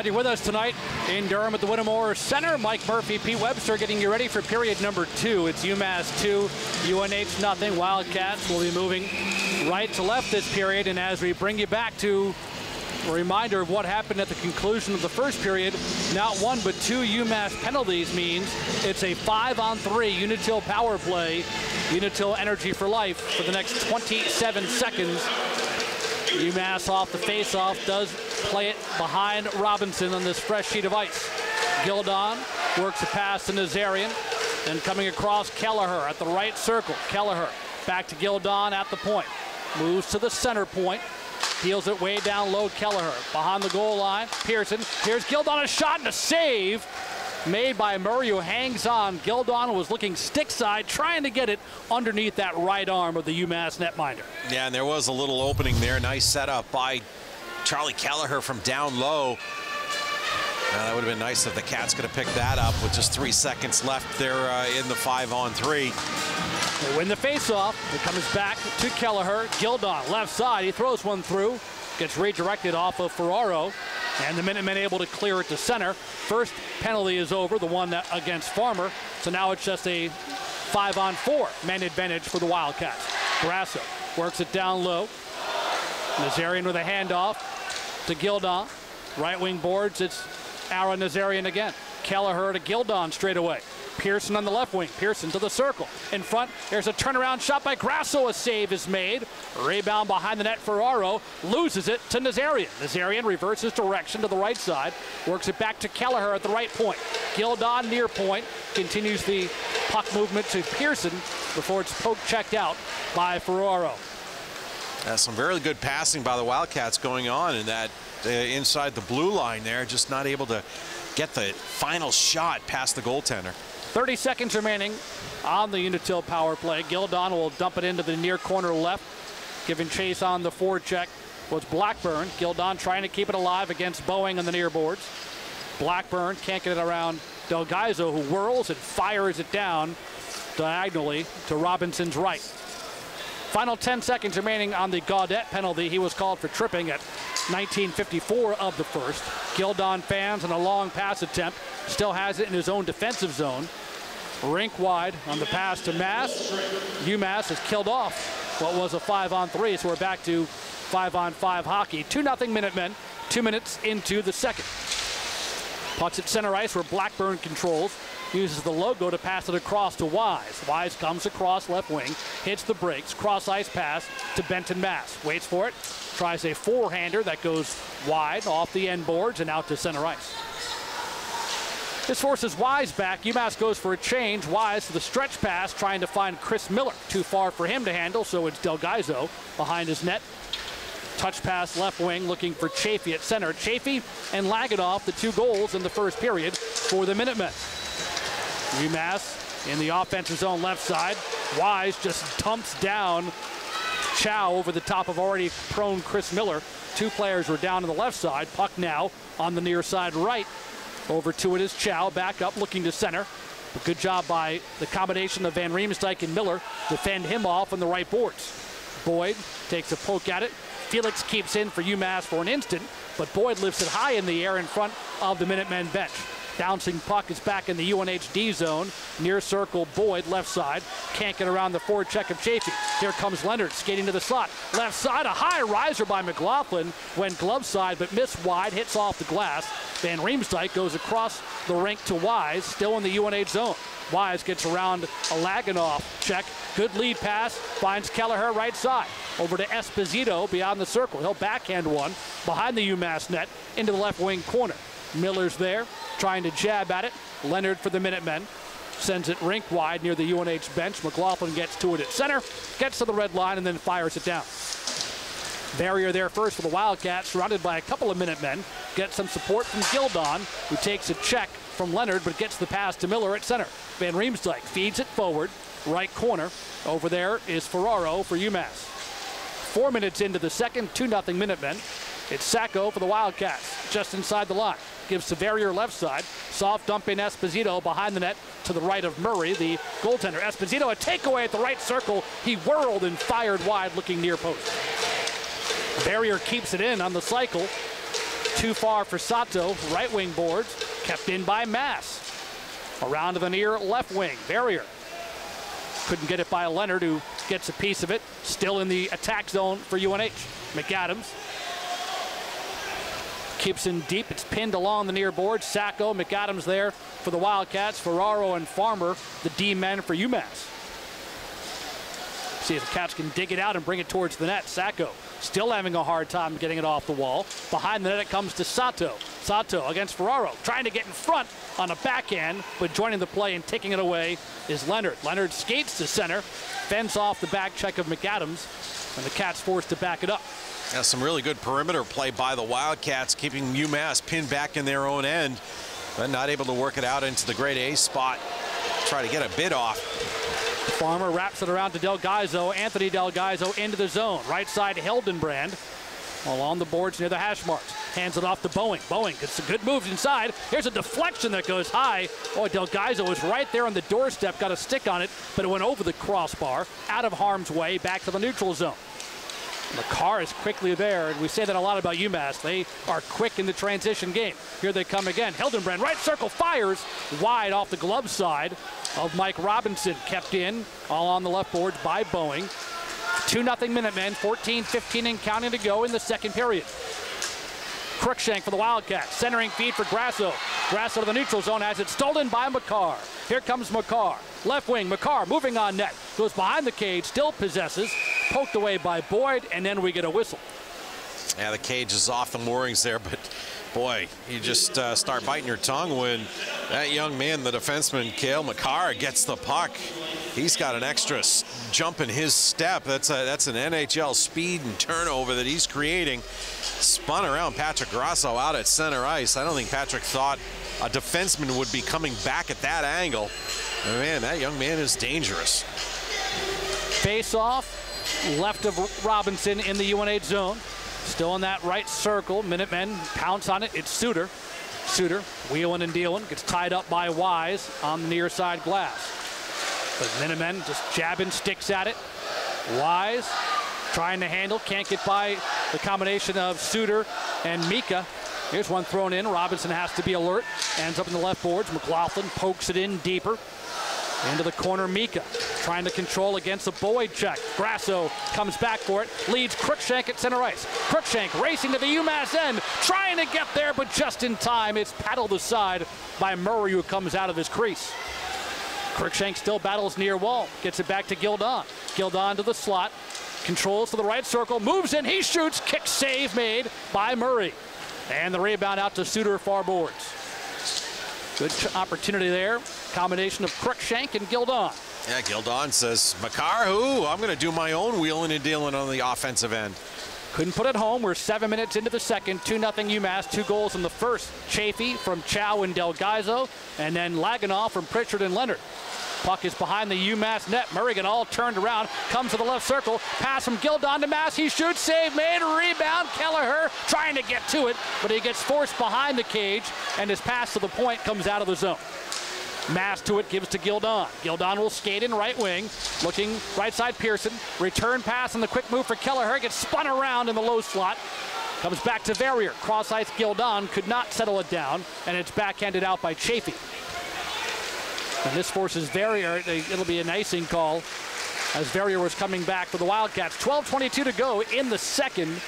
Glad you're with us tonight in Durham at the Whittemore Center. Mike Murphy, Pete Webster getting you ready for period number 2. It's UMass 2, UNH nothing. Wildcats will be moving right to left this period. And as we bring you back to a reminder of what happened at the conclusion of the first period, not one but 2 UMass penalties means it's a 5-on-3 Unitil power play. Unitil energy for life for the next 27 seconds. UMass off the face-off does play it behind Robinson on this fresh sheet of ice. Gildon works a pass to Nazarian and coming across Kelleher at the right circle. Kelleher back to Gildon at the point. Moves to the center point. Deals it way down low. Kelleher behind the goal line. Pearson. Here's Gildon, a shot and a save made by Murray, who hangs on. Gildon was looking stick side, trying to get it underneath that right arm of the UMass netminder. Yeah, and there was a little opening there. Nice setup by Charlie Kelleher from down low. That would have been nice if the Cats could have picked that up with just 3 seconds left there in the 5-on-3. They win the faceoff. It comes back to Kelleher. Gildon, left side. He throws one through. Gets redirected off of Ferraro. And the Minutemen able to clear it to center. First penalty is over, the one that against Farmer. So now it's just a 5-on-4 man advantage for the Wildcats. Grasso works it down low. Nazarian with a handoff to Gildon. Right wing boards, it's Aaron Nazarian again. Kelleher to Gildon straight away. Pearson on the left wing. Pearson to the circle. In front, there's a turnaround shot by Grasso. A save is made. Rebound behind the net. Ferraro loses it to Nazarian. Nazarian reverses direction to the right side. Works it back to Kelleher at the right point. Gildon near point. Continues the puck movement to Pearson before it's checked out by Ferraro. Some very good passing by the Wildcats going on in that inside the blue line there. Just not able to get the final shot past the goaltender. 30 seconds remaining on the Unitil power play. Gildon will dump it into the near corner left, giving chase on the forecheck was Blackburn. Gildon trying to keep it alive against Boeing on the near boards. Blackburn can't get it around Delgaizo, who whirls and fires it down diagonally to Robinson's right. Final 10 seconds remaining on the Gaudette penalty. He was called for tripping at 19:54 of the first. Gildon fans and a long pass attempt. Still has it in his own defensive zone. Rink wide on the pass to Mass. UMass has killed off what was a 5-on-3, so we're back to 5-on-5 hockey. 2-0 Minutemen, 2 minutes into the second. Pucks at center ice where Blackburn controls. Uses the logo to pass it across to Wise. Wise comes across left wing, hits the brakes, cross ice pass to Benton Mass. Waits for it, tries a forehander that goes wide off the end boards and out to center ice. This forces Wise back. UMass goes for a change. Wise to the stretch pass, trying to find Chris Miller. Too far for him to handle, so it's Delgaizo behind his net. Touch pass left wing, looking for Chafee at center. Chafee and Laganoff, the 2 goals in the first period for the Minutemen. UMass in the offensive zone left side. Wise just dumps down Chow over the top of already prone Chris Miller. 2 players were down on the left side. Puck now on the near side right. Over to it is Chow, back up, looking to center. A good job by the combination of Van Riemsdyk and Miller. Defend him off on the right boards. Boyd takes a poke at it. Felix keeps in for UMass for an instant, but Boyd lifts it high in the air in front of the Minutemen bench. Bouncing puck is back in the UNH D zone. Near circle, Boyd, left side. Can't get around the forecheck of Chafee. Here comes Leonard skating to the slot. Left side, a high riser by McLaughlin. Went glove side, but missed wide, hits off the glass. Van Riemsdyk goes across the rink to Wise, still in the UNH zone. Wise gets around a Laganoff check. Good lead pass, finds Kelleher right side. Over to Esposito beyond the circle. He'll backhand one behind the UMass net into the left wing corner. Miller's there, trying to jab at it. Leonard for the Minutemen. Sends it rink wide near the UNH bench. McLaughlin gets to it at center, gets to the red line, and then fires it down. Barrier there first for the Wildcats, surrounded by a couple of Minutemen. Gets some support from Gildon, who takes a check from Leonard, but gets the pass to Miller at center. Van Riemsdyk feeds it forward, right corner. Over there is Ferraro for UMass. 4 minutes into the second, 2-0 Minutemen. It's Sacco for the Wildcats, just inside the line. Gives to Verrier left side. Soft dump in Esposito behind the net to the right of Murray, the goaltender. Esposito, a takeaway at the right circle. He whirled and fired wide, looking near post. Verrier keeps it in on the cycle. Too far for Sato. Right wing boards. Kept in by Mass. Around to the near left wing. Verrier. Couldn't get it by Leonard, who gets a piece of it. Still in the attack zone for UNH. McAdams keeps in deep. It's pinned along the near board. Sacco, McAdams there for the Wildcats. Ferraro and Farmer, the D men for UMass. See if the Cats can dig it out and bring it towards the net. Sacco still having a hard time getting it off the wall. Behind the net it comes to Sato. Sato against Ferraro, trying to get in front on a backhand, but joining the play and taking it away is Leonard. Leonard skates to center, fends off the back check of McAdams, and the Cats forced to back it up. Yeah, some really good perimeter play by the Wildcats, keeping UMass pinned back in their own end, but not able to work it out into the grade A spot. Try to get a bid off. Farmer wraps it around to Delgaizo. Anthony Delgaizo into the zone. Right side, Hildenbrand. Along the boards near the hash marks. Hands it off to Boeing. Boeing gets some good moves inside. Here's a deflection that goes high. Oh, Delgaizo was right there on the doorstep, got a stick on it, but it went over the crossbar, out of harm's way, back to the neutral zone. The car is quickly there, and we say that a lot about UMass. They are quick in the transition game. Here they come again. Hildenbrand, right circle, fires wide off the glove side of Mike Robinson. Kept in, all on the left boards by Boeing. 2-0 Minutemen, 14-15 and counting to go in the second period. Cruikshank for the Wildcats. Centering feed for Grasso. Grasso to the neutral zone has it stolen by McCarr. Here comes McCarr. Left wing, McCarr moving on net. Goes behind the cage, still possesses. Poked away by Boyd, and then we get a whistle. Yeah, the cage is off the moorings there, but boy, you just start biting your tongue when that young man, the defenseman, Cale McCarr, gets the puck. He's got an extra jump in his step. That's an NHL speed and turnover that he's creating. Spun around Patrick Grasso out at center ice. I don't think Patrick thought a defenseman would be coming back at that angle. And man, that young man is dangerous. Face off, left of Robinson in the UNH zone. Still in that right circle. Minutemen pounce on it. It's Suter. Suter wheeling and dealing. Gets tied up by Wise on the near side glass. But Minutemen just jabbing sticks at it. Wise trying to handle. Can't get by the combination of Suter and Mika. Here's one thrown in. Robinson has to be alert. Ends up in the left boards. McLaughlin pokes it in deeper. Into the corner, Mika trying to control against a Boyd check. Grasso comes back for it, leads Cruikshank at center ice. Cruikshank racing to the UMass end, trying to get there, but just in time. It's paddled aside by Murray, who comes out of his crease. Cruikshank still battles near wall, gets it back to Gildon. Gildon to the slot, controls to the right circle, moves in, he shoots, kick save made by Murray. And the rebound out to Suter, far boards. Good opportunity there. Combination of Cruikshank and Gildon. Yeah, Gildon says, McCarr, who? I'm going to do my own wheeling and dealing on the offensive end. Couldn't put it home. We're 7 minutes into the second. 2-0 UMass. 2 goals in the first. Chafee from Chow and Delgaizo, and then Laganoff from Pritchard and Leonard. Puck is behind the UMass net. Murrigan all turned around, comes to the left circle. Pass from Gildon to Mass. He shoots, save made, rebound. Kelleher trying to get to it, but he gets forced behind the cage, and his pass to the point comes out of the zone. Mass to it, gives to Gildon. Gildon will skate in right wing, looking right side Pearson. Return pass and the quick move for Kelleher. Gets spun around in the low slot. Comes back to Verrier. Cross ice Gildon could not settle it down, and it's backhanded out by Chafee. And this forces Verrier. It'll be an icing call as Verrier was coming back for the Wildcats. 12:22 to go in the second.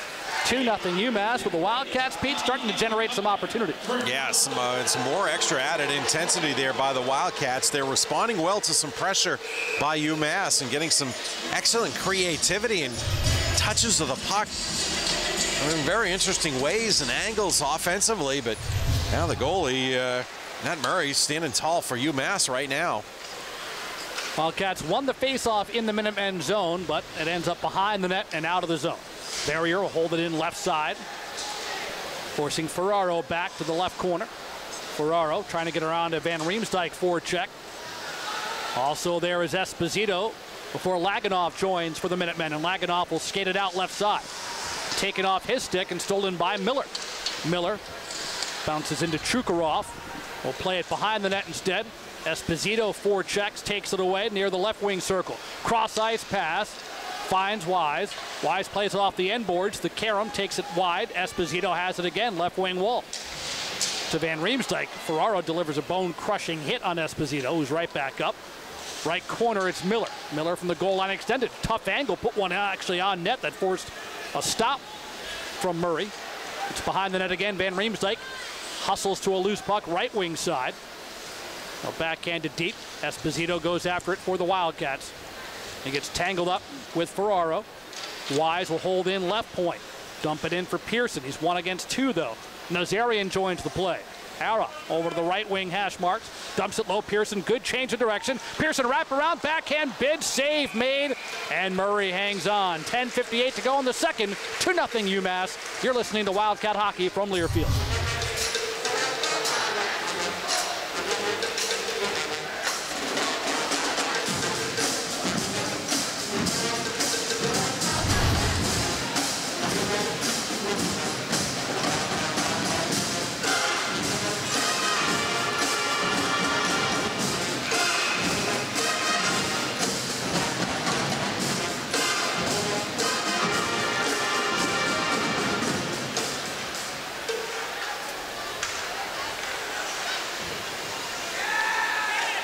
2-0 UMass with the Wildcats, Pete, starting to generate some opportunities. Yeah, some more extra added intensity there by the Wildcats. They're responding well to some pressure by UMass and getting some excellent creativity and touches of the puck in very interesting ways and angles offensively. But now the goalie, Matt Murray, standing tall for UMass right now. Wildcats won the faceoff in the Minutemen zone, but it ends up behind the net and out of the zone. Verrier will hold it in left side, forcing Ferraro back to the left corner. Ferraro trying to get around a Van Riemsdyk forecheck. Also there is Esposito before Laganoff joins for the Minutemen, and Laganoff will skate it out left side. Taken off his stick and stolen by Miller. Miller bounces into Chukarov. Will play it behind the net instead. Esposito forechecks, takes it away near the left wing circle. Cross ice pass finds Wise. Wise plays it off the end boards. The Karam takes it wide. Esposito has it again, left wing wall. To Van Riemsdyk. Ferraro delivers a bone-crushing hit on Esposito, who's right back up. Right corner, it's Miller. Miller from the goal line extended. Tough angle, put one actually on net that forced a stop from Murray. It's behind the net again. Van Riemsdyk hustles to a loose puck, right wing side. A backhanded deep. Esposito goes after it for the Wildcats. He gets tangled up with Ferraro. Wise will hold in left point. Dump it in for Pearson. He's 1 against 2 though. Nazarian joins the play. Ara over to the right wing hash marks. Dumps it low. Pearson, good change of direction. Pearson wrap around, backhand bid, save made, and Murray hangs on. 10:58 to go in the second. 2-0 UMass. You're listening to Wildcat Hockey from Learfield.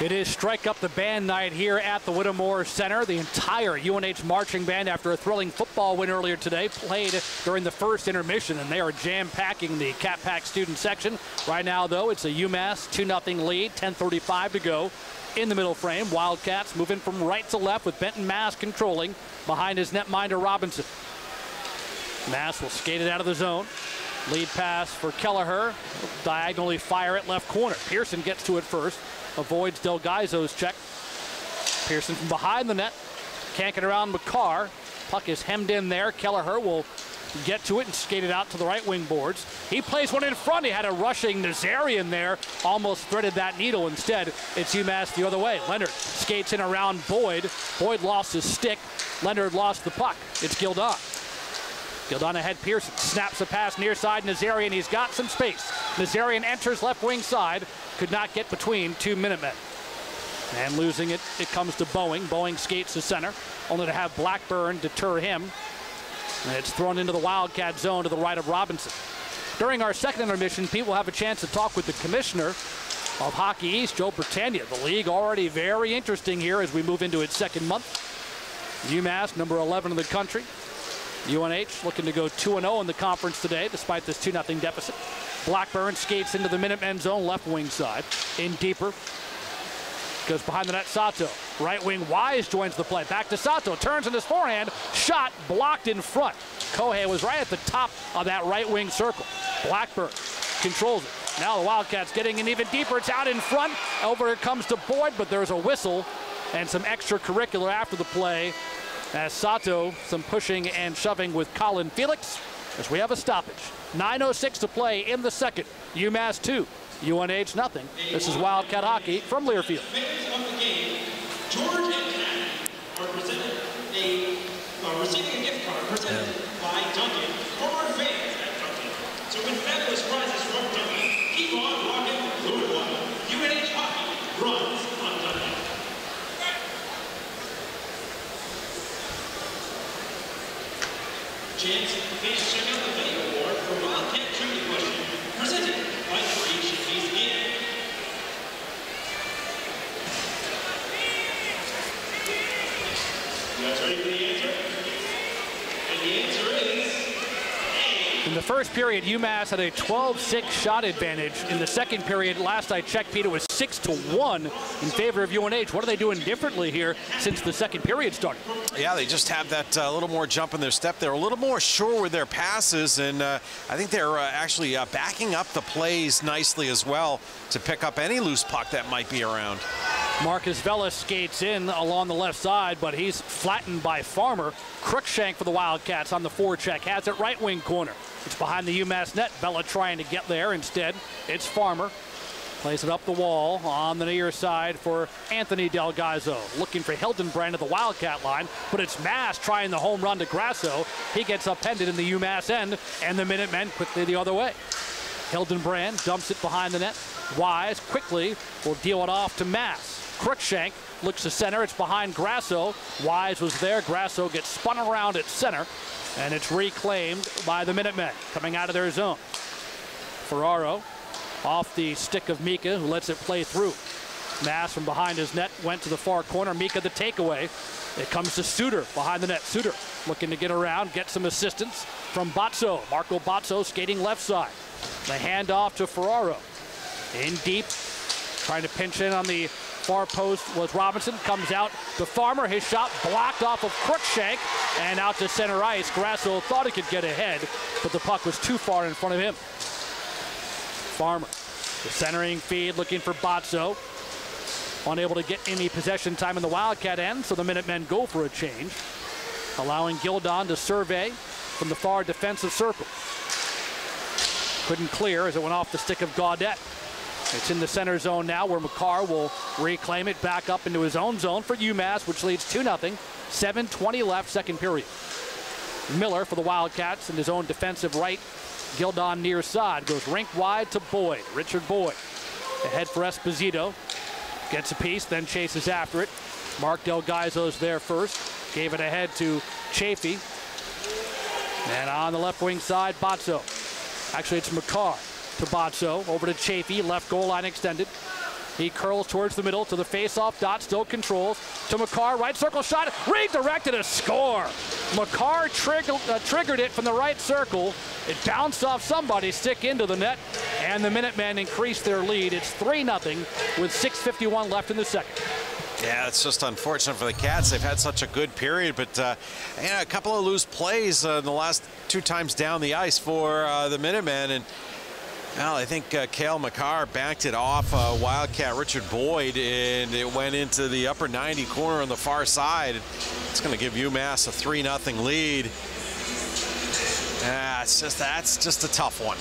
It is Strike Up the Band night here at the Whittemore Center. The entire UNH marching band, after a thrilling football win earlier today, played during the first intermission, and they are jam-packing the Cat Pack student section. Right now, though, it's a UMass 2-0 lead, 10:35 to go in the middle frame. Wildcats moving from right to left with Benton Mass controlling behind his netminder Robinson. Mass will skate it out of the zone. Lead pass for Kelleher. Diagonally fire it left corner. Pearson gets to it first. Avoids Del Gaizo's check. Pearson from behind the net. Can't get around McCarr. Puck is hemmed in there. Kelleher will get to it and skate it out to the right wing boards. He plays one in front. He had a rushing Nazarian there. Almost threaded that needle. Instead, it's UMass the other way. Leonard skates in around Boyd. Boyd lost his stick. Leonard lost the puck. It's Gildon. Gildon ahead Pearson. Snaps a pass near side. Nazarian, he's got some space. Nazarian enters left wing side. Could not get between 2 Minutemen. And losing it, it comes to Boeing. Boeing skates to center, only to have Blackburn deter him. And it's thrown into the Wildcat zone to the right of Robinson. During our second intermission, Pete will have a chance to talk with the commissioner of Hockey East, Joe Britannia. The league already very interesting here as we move into its second month. UMass, number 11 in the country. UNH looking to go 2-0 in the conference today, despite this 2-0 deficit. Blackburn skates into the Minutemen zone, left wing side. In deeper. Goes behind the net, Sato. Right wing Wise joins the play. Back to Sato. Turns in his forehand. Shot blocked in front. Kohei was right at the top of that right wing circle. Blackburn controls it. Now the Wildcats getting in even deeper. It's out in front. Over it comes to Boyd, but there's a whistle and some extracurricular after the play. As Sato, some pushing and shoving with Colin Felix as we have a stoppage. 9:06 to play in the second. UMass 2, UNH nothing. This is Wildcat Hockey from Learfield. Fans of the game, George and Kat are receiving a gift card presented by Duncan for our fans at Duncan. So with fabulous prizes from Duncan, keep on rocking blue and white. UNH Hockey runs on Duncan. Chance, fans check out the video award for Wildcat Trivia Question, presented by Three Chimneys Inn. You guys ready for the answer? And the answer is A. In the first period, UMass had a 12-6 shot advantage. In the second period, last I checked, Peter, was 6-1 in favor of UNH. What are they doing differently here since the second period started? Yeah, they just have that little more jump in their step. They're a little more sure with their passes, and I think they're actually backing up the plays nicely as well to pick up any loose puck that might be around. Marcus Vela skates in along the left side, but he's flattened by Farmer. Crookshank for the Wildcats on the forecheck. Has it right wing corner. It's behind the UMass net. Vela trying to get there. Instead, it's Farmer. Plays it up the wall on the near side for Anthony Del Gaizo. Looking for Hildenbrand at the Wildcat line, but it's Mass trying the home run to Grasso. He gets upended in the UMass end, and the Minutemen quickly the other way. Hildenbrand dumps it behind the net. Wise quickly will deal it off to Mass. Cruikshank looks to center. It's behind Grasso. Wise was there. Grasso gets spun around at center, and it's reclaimed by the Minutemen coming out of their zone. Ferraro off the stick of Mika, who lets it play through. Mass from behind his net went to the far corner. Mika the takeaway. It comes to Suter behind the net. Suter looking to get around, get some assistance from Bozzo. Marco Bozzo skating left side. The handoff to Ferraro. In deep, trying to pinch in on the far post was Robinson. Comes out to Farmer. His shot blocked off of Cruikshank and out to center ice. Grasso thought he could get ahead, but the puck was too far in front of him. Farmer, the centering feed looking for Bozzo. Unable to get any possession time in the Wildcat end, so the Minutemen go for a change, allowing Gildon to survey from the far defensive circle. Couldn't clear as it went off the stick of Gaudette. It's in the center zone now, where McCarr will reclaim it back up into his own zone for UMass, which leads 2-0. 7:20 left, second period. Miller for the Wildcats in his own defensive right. Gildon near side, goes rink wide to Boyd. Richard Boyd ahead for Esposito. Gets a piece, then chases after it. Mark Del Gaizo's there first. Gave it ahead to Chafee. And on the left wing side, Bozzo. Actually, it's McCarr to Bozzo. Over to Chafee, left goal line extended. He curls towards the middle to the face-off dot, still controls. To McCarr, right circle shot, redirected, a score. McCarr triggered it from the right circle. It bounced off somebody's stick into the net, and the Minutemen increased their lead. It's 3-0 with 6:51 left in the second. Yeah, it's just unfortunate for the Cats. They've had such a good period, but a couple of loose plays in the last two times down the ice for the Minutemen. And well, I think Cale McCarr backed it off Wildcat Richard Boyd, and it went into the upper 90 corner on the far side. It's going to give UMass a 3-0 lead. That's just a tough one.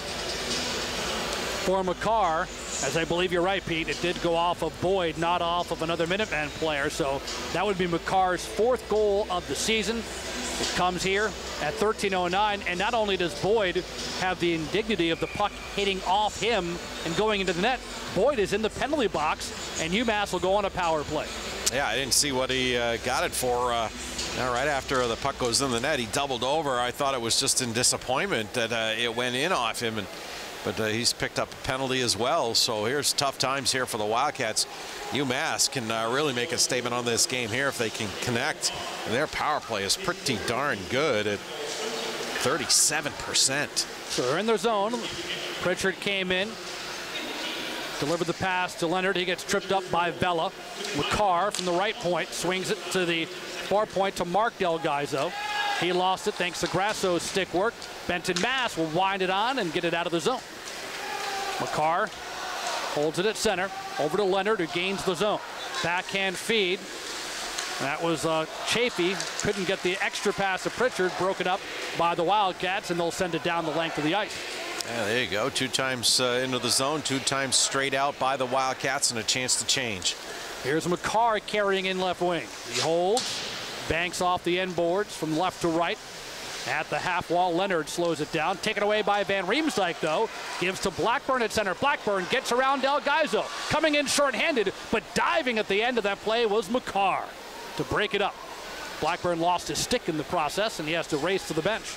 For McCarr, as I believe you're right, Pete, it did go off of Boyd, not off of another Minuteman player. So that would be McCarr's 4th goal of the season. It comes here at 13:09, and not only does Boyd have the indignity of the puck hitting off him and going into the net, Boyd is in the penalty box, and UMass will go on a power play. Yeah, I didn't see what he got it for. Right after the puck goes in the net, he doubled over. I thought it was just in disappointment that it went in off him, but he's picked up a penalty as well. So here's tough times here for the Wildcats. UMass can really make a statement on this game here if they can connect. And their power play is pretty darn good at 37%. So they're in their zone. Pritchard came in, delivered the pass to Leonard. He gets tripped up by Vela. McCarr from the right point swings it to the far point to Mark Del Gaizo. He lost it thanks to Grasso's stick work. Benton Mass will wind it on and get it out of the zone. McCarr holds it at center. Over to Leonard, who gains the zone. Backhand feed. That was Chafee. Couldn't get the extra pass of Pritchard. Broken up by the Wildcats, and they'll send it down the length of the ice. Yeah, there you go. 2 times into the zone, 2 times straight out by the Wildcats, and a chance to change. Here's McCarr carrying in left wing. He holds, banks off the end boards from left to right. At the half wall, Leonard slows it down. Taken away by Van Riemsdyk, though. Gives to Blackburn at center. Blackburn gets around Del Gaizo. Coming in shorthanded, but diving at the end of that play was McCarr to break it up. Blackburn lost his stick in the process, and he has to race to the bench.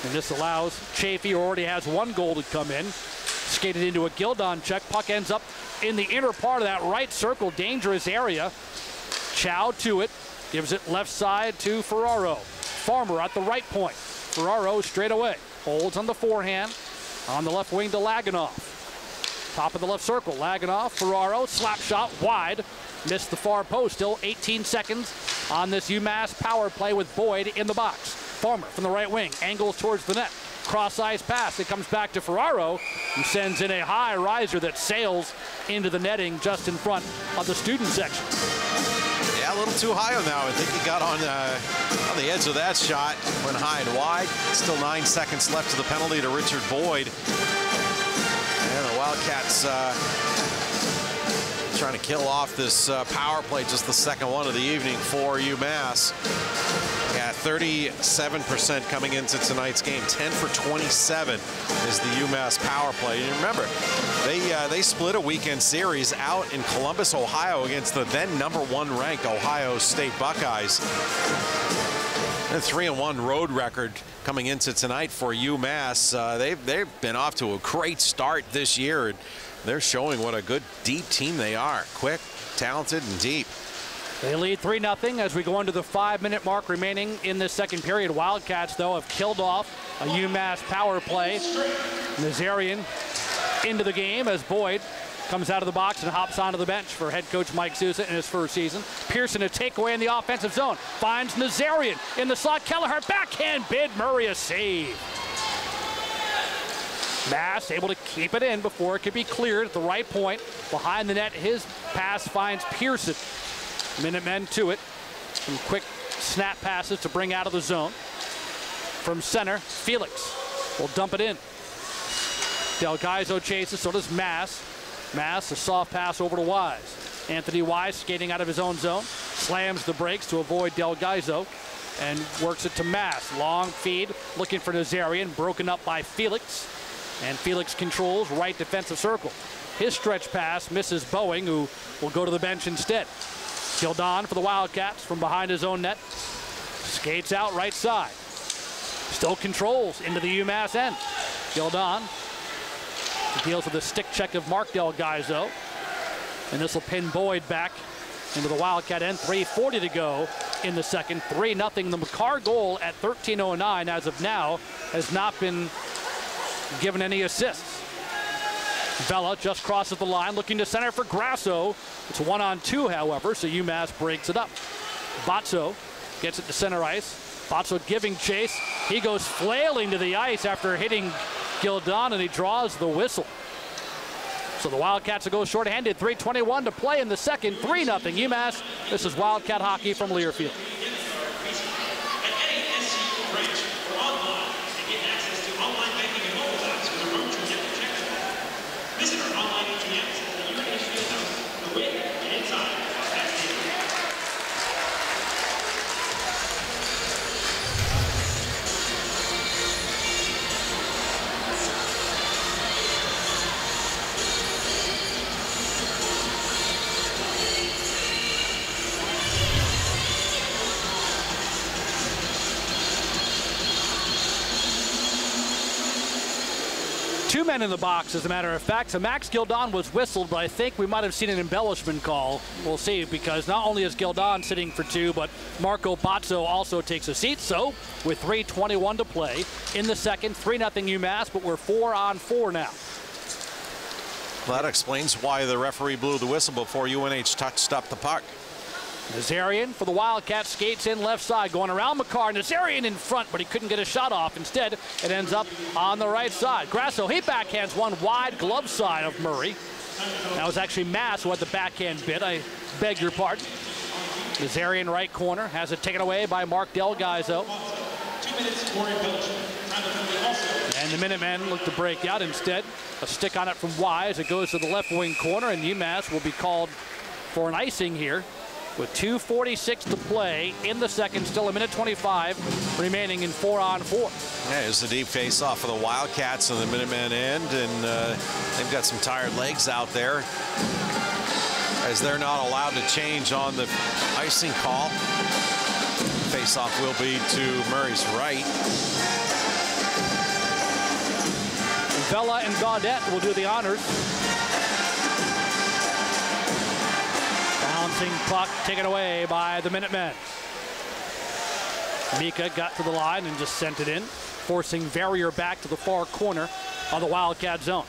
And this allows Chafee, who already has 1 goal, to come in. Skated into a Gildon check. Puck ends up in the inner part of that right circle. Dangerous area. Chow to it. Gives it left side to Ferraro. Farmer at the right point. Ferraro straight away. Holds on the forehand. On the left wing to Laganoff. Top of the left circle. Laganoff, Ferraro, slap shot wide. Missed the far post. Still 18 seconds on this UMass power play with Boyd in the box. Farmer from the right wing. Angles towards the net. Cross-ice pass. It comes back to Ferraro, who sends in a high riser that sails into the netting just in front of the student section. Yeah, a little too high on that. I think he got on the edge of that shot. Went high and wide. Still 9 seconds left to the penalty to Richard Boyd. And the Wildcats trying to kill off this power play, just the second one of the evening for UMass. Yeah, 37% coming into tonight's game. 10 for 27 is the UMass power play. And remember, they split a weekend series out in Columbus, Ohio against the then #1 ranked Ohio State Buckeyes. A 3-1 road record coming into tonight for UMass. They've been off to a great start this year. And they're showing what a good deep team they are. Quick, talented, and deep. They lead 3-0 as we go into the 5-minute mark remaining in this second period. Wildcats, though, have killed off a UMass power play. Nazarian into the game as Boyd comes out of the box and hops onto the bench for head coach Mike Sousa in his first season. Pearson a takeaway in the offensive zone. Finds Nazarian in the slot. Kelleher backhand bid. Murray a save. Mass able to keep it in before it could be cleared at the right point. Behind the net, his pass finds Pearson. Minutemen to it. Some quick snap passes to bring out of the zone. From center, Felix will dump it in. Del Gaizo chases, so does Mass. Mass, a soft pass over to Wise. Anthony Wise skating out of his own zone. Slams the brakes to avoid Del Gaizo and works it to Mass. Long feed, looking for Nazarian, broken up by Felix. And Felix controls right defensive circle. His stretch pass misses Boeing, who will go to the bench instead. Gildon for the Wildcats from behind his own net. Skates out right side. Still controls into the UMass end. Gildon deals with a stick check of Mark Del Gaizo. And this will pin Boyd back into the Wildcat end. 3:40 to go in the second. 3-0. The McCarr goal at 13:09 as of now has not been given any assists. Vela just crosses the line, looking to center for Grasso. It's 1-on-2, however, so UMass breaks it up. Botso gets it to center ice. Botso giving chase. He goes flailing to the ice after hitting Gildon, and he draws the whistle. So the Wildcats will go short-handed. 3:21 to play in the second. 3-0 UMass. This is Wildcat hockey from Learfield. Two men in the box, as a matter of fact. So Max Gildon was whistled, but I think we might have seen an embellishment call. We'll see, because not only is Gildon sitting for two, but Marco Botso also takes a seat. So with 3:21 to play in the second, 3-0 UMass, but we're 4-on-4 now. Well, that explains why the referee blew the whistle before UNH touched up the puck. Nazarian for the Wildcats skates in left side, going around McCarr. Nazarian in front, but he couldn't get a shot off. Instead, it ends up on the right side. Grasso, he backhands one wide glove side of Murray. That was actually Mass who had the backhand bid. I beg your pardon. Nazarian right corner has it taken away by Mark Del Gaizo. 2 minutes for embellishment. And the Minutemen look to break out. Instead, a stick on it from Wise. It goes to the left wing corner, and UMass will be called for an icing here. With 2:46 to play in the second, still 1:25 remaining in 4-on-4. Yeah, it's the deep face-off for the Wildcats on the Minutemen end, and they've got some tired legs out there as they're not allowed to change on the icing call. Face-off will be to Murray's right. Vela and Gaudette will do the honors. Bouncing puck taken away by the Minutemen. Mika got to the line and just sent it in, forcing Verrier back to the far corner of the Wildcat zone.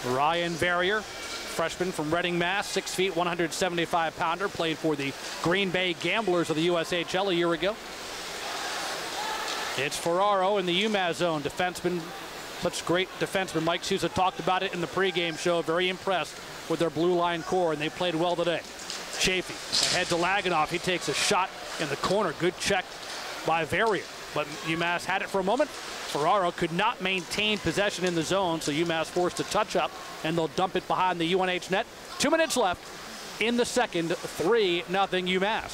Ryan Verrier, freshman from Reading, Mass, 6 feet, 175-pounder, played for the Green Bay Gamblers of the USHL a year ago. It's Ferraro in the UMass zone. Defenseman, such great defenseman. Mike Sousa talked about it in the pregame show. Very impressed with their blue line core, and they played well today. Chafee ahead to Laganoff. He takes a shot in the corner. Good check by Verrier. But UMass had it for a moment. Ferraro could not maintain possession in the zone, so UMass forced a touch up, and they'll dump it behind the UNH net. 2 minutes left in the second. 3-0 UMass.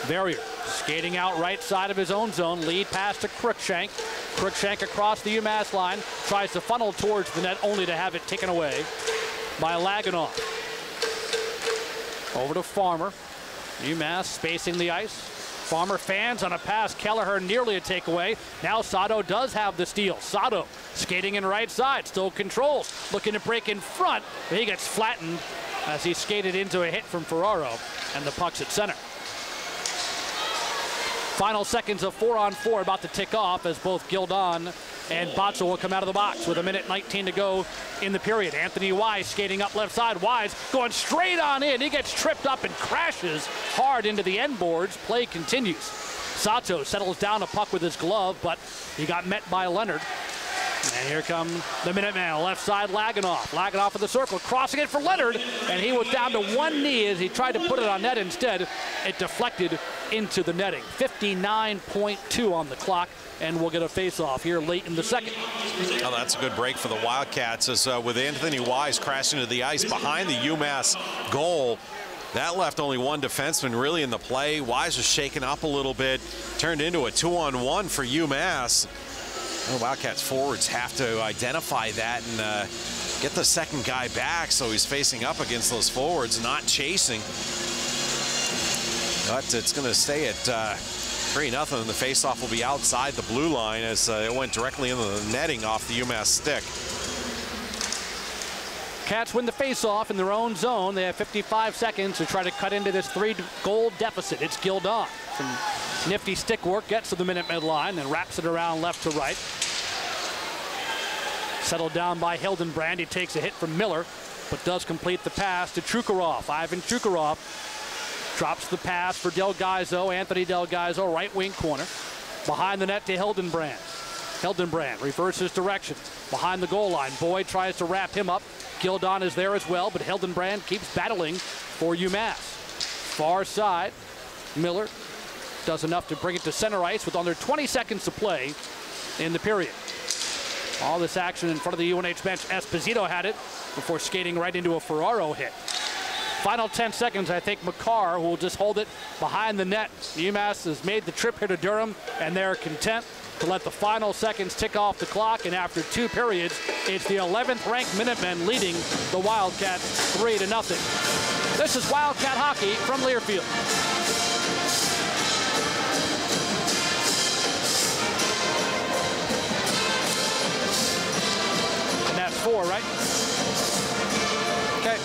Verrier skating out right side of his own zone. Lead pass to Cruikshank. Cruikshank across the UMass line. Tries to funnel towards the net only to have it taken away by Laganoff. Over to Farmer. UMass spacing the ice. Farmer fans on a pass. Kelleher nearly a takeaway. Now Sato does have the steal. Sato skating in right side. Still controls. Looking to break in front. But he gets flattened as he skated into a hit from Ferraro. And the puck's at center. Final seconds of 4-on-4 about to tick off as both Gildon and Batzel will come out of the box with 1:19 to go in the period. Anthony Wise skating up left side. Wise going straight on in. He gets tripped up and crashes hard into the end boards. Play continues. Sato settles down a puck with his glove, but he got met by Leonard. And here come the Minuteman, left side Laganoff. Laganoff in the circle, crossing it for Leonard, and he was down to one knee as he tried to put it on net. Instead, it deflected into the netting. 59.2 on the clock, and we'll get a face-off here late in the second. Oh, that's a good break for the Wildcats as with Anthony Wise crashing to the ice behind the UMass goal. That left only one defenseman really in the play. Wise was shaken up a little bit, turned into a 2-on-1 for UMass. The Wildcats forwards have to identify that and get the second guy back so he's facing up against those forwards, not chasing. But it's going to stay at 3-0, and the faceoff will be outside the blue line as it went directly into the netting off the UMass stick. Cats win the faceoff in their own zone. They have 55 seconds to try to cut into this 3-goal deficit. It's Gildon. Some nifty stick work, gets to the minute midline, and wraps it around left to right. Settled down by Hildenbrand. He takes a hit from Miller, but does complete the pass to Trukarov. Ivan Trukarov drops the pass for Delgaizo. Anthony Delgaizo, right wing corner. Behind the net to Hildenbrand. Hildenbrand reverses direction. Behind the goal line, Boyd tries to wrap him up. Gildon is there as well, but Hildenbrand keeps battling for UMass. Far side, Miller does enough to bring it to center ice with under 20 seconds to play in the period. All this action in front of the UNH bench. Esposito had it before skating right into a Ferraro hit. Final 10 seconds, I think McCarr will just hold it behind the net. UMass has made the trip here to Durham, and they're content to let the final seconds tick off the clock. And after 2 periods, it's the 11th ranked Minutemen leading the Wildcats 3-0. This is Wildcat hockey from Learfield. And that's 4, right? Okay.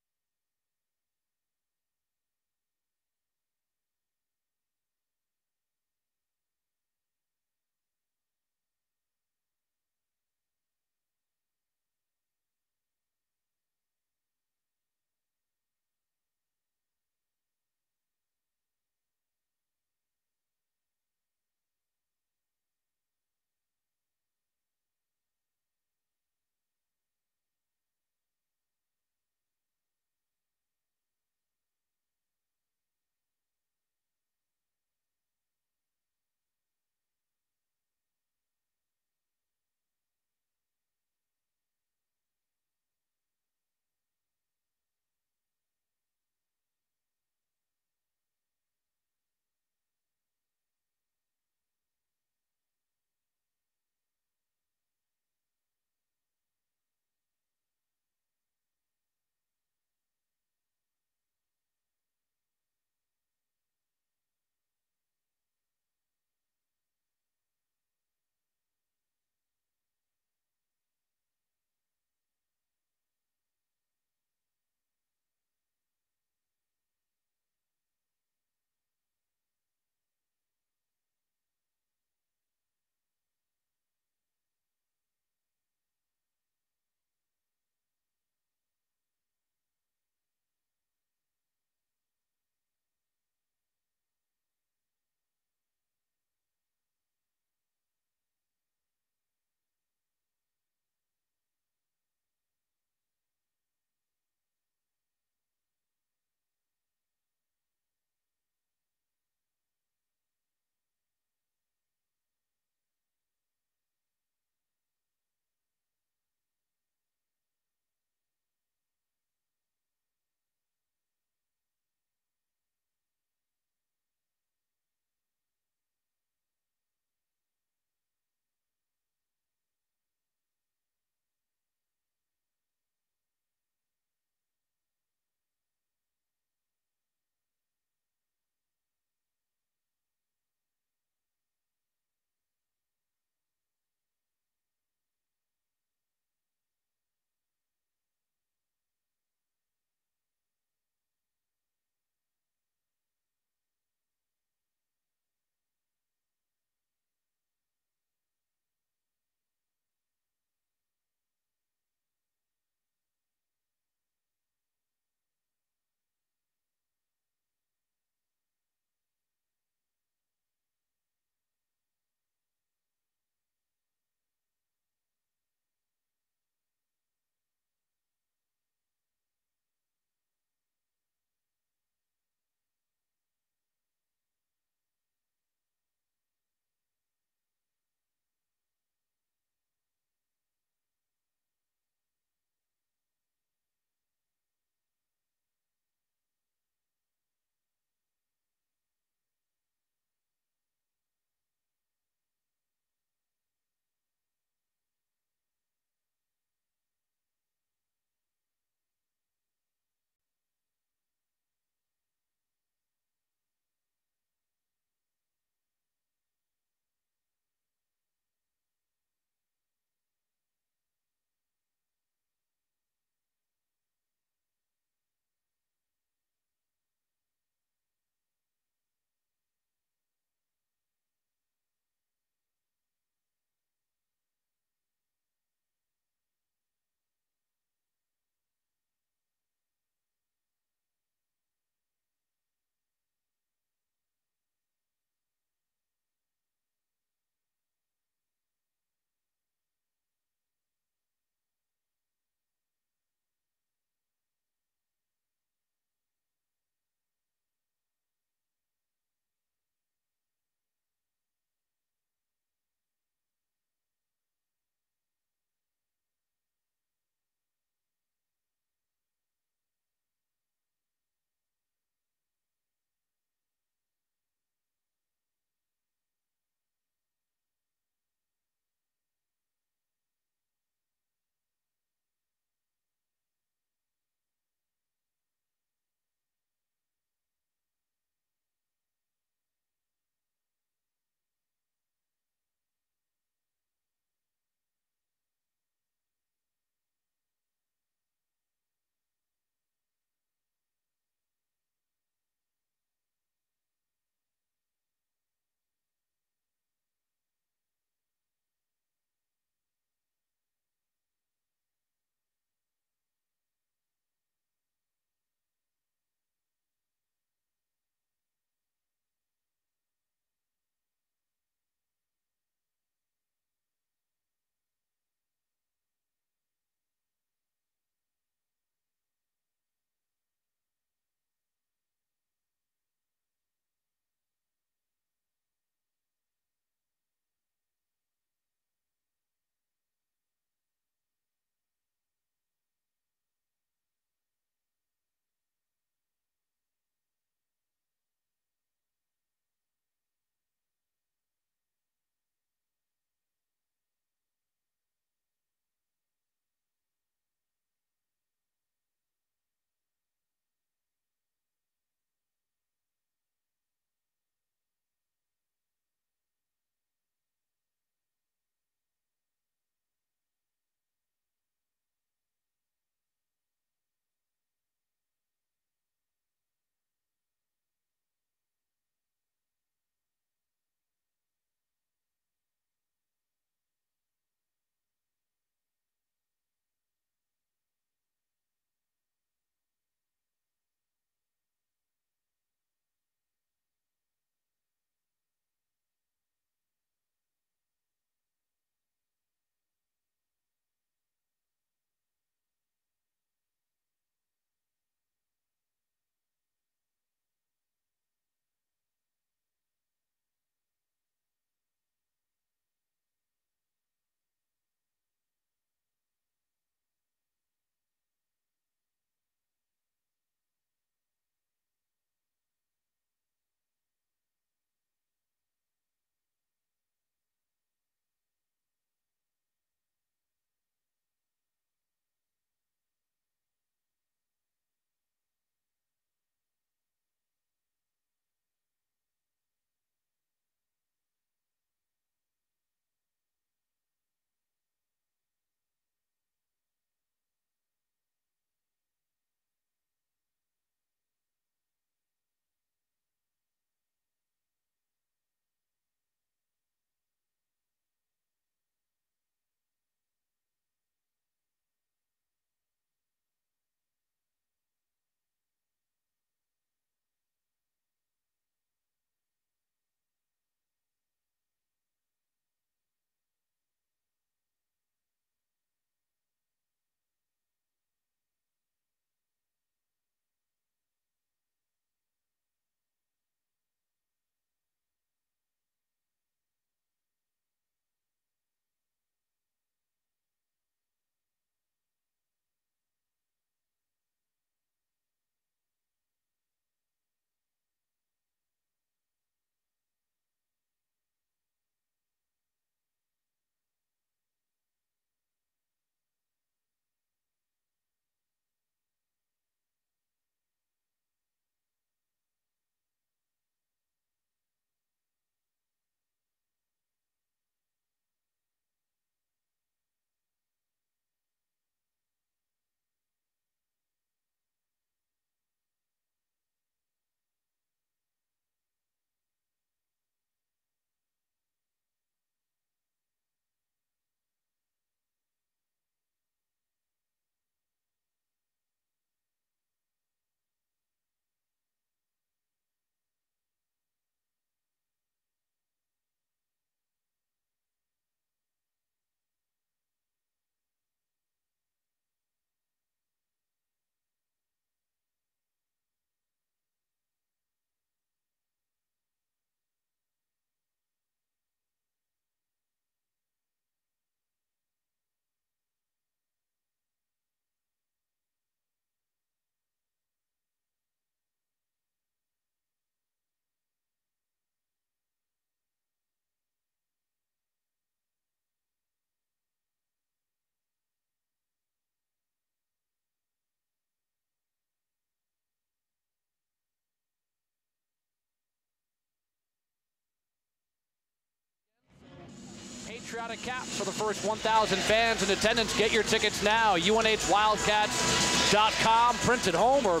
Out of caps for the first 1,000 fans in attendance. Get your tickets now. UNHWildcats.com. Print at home or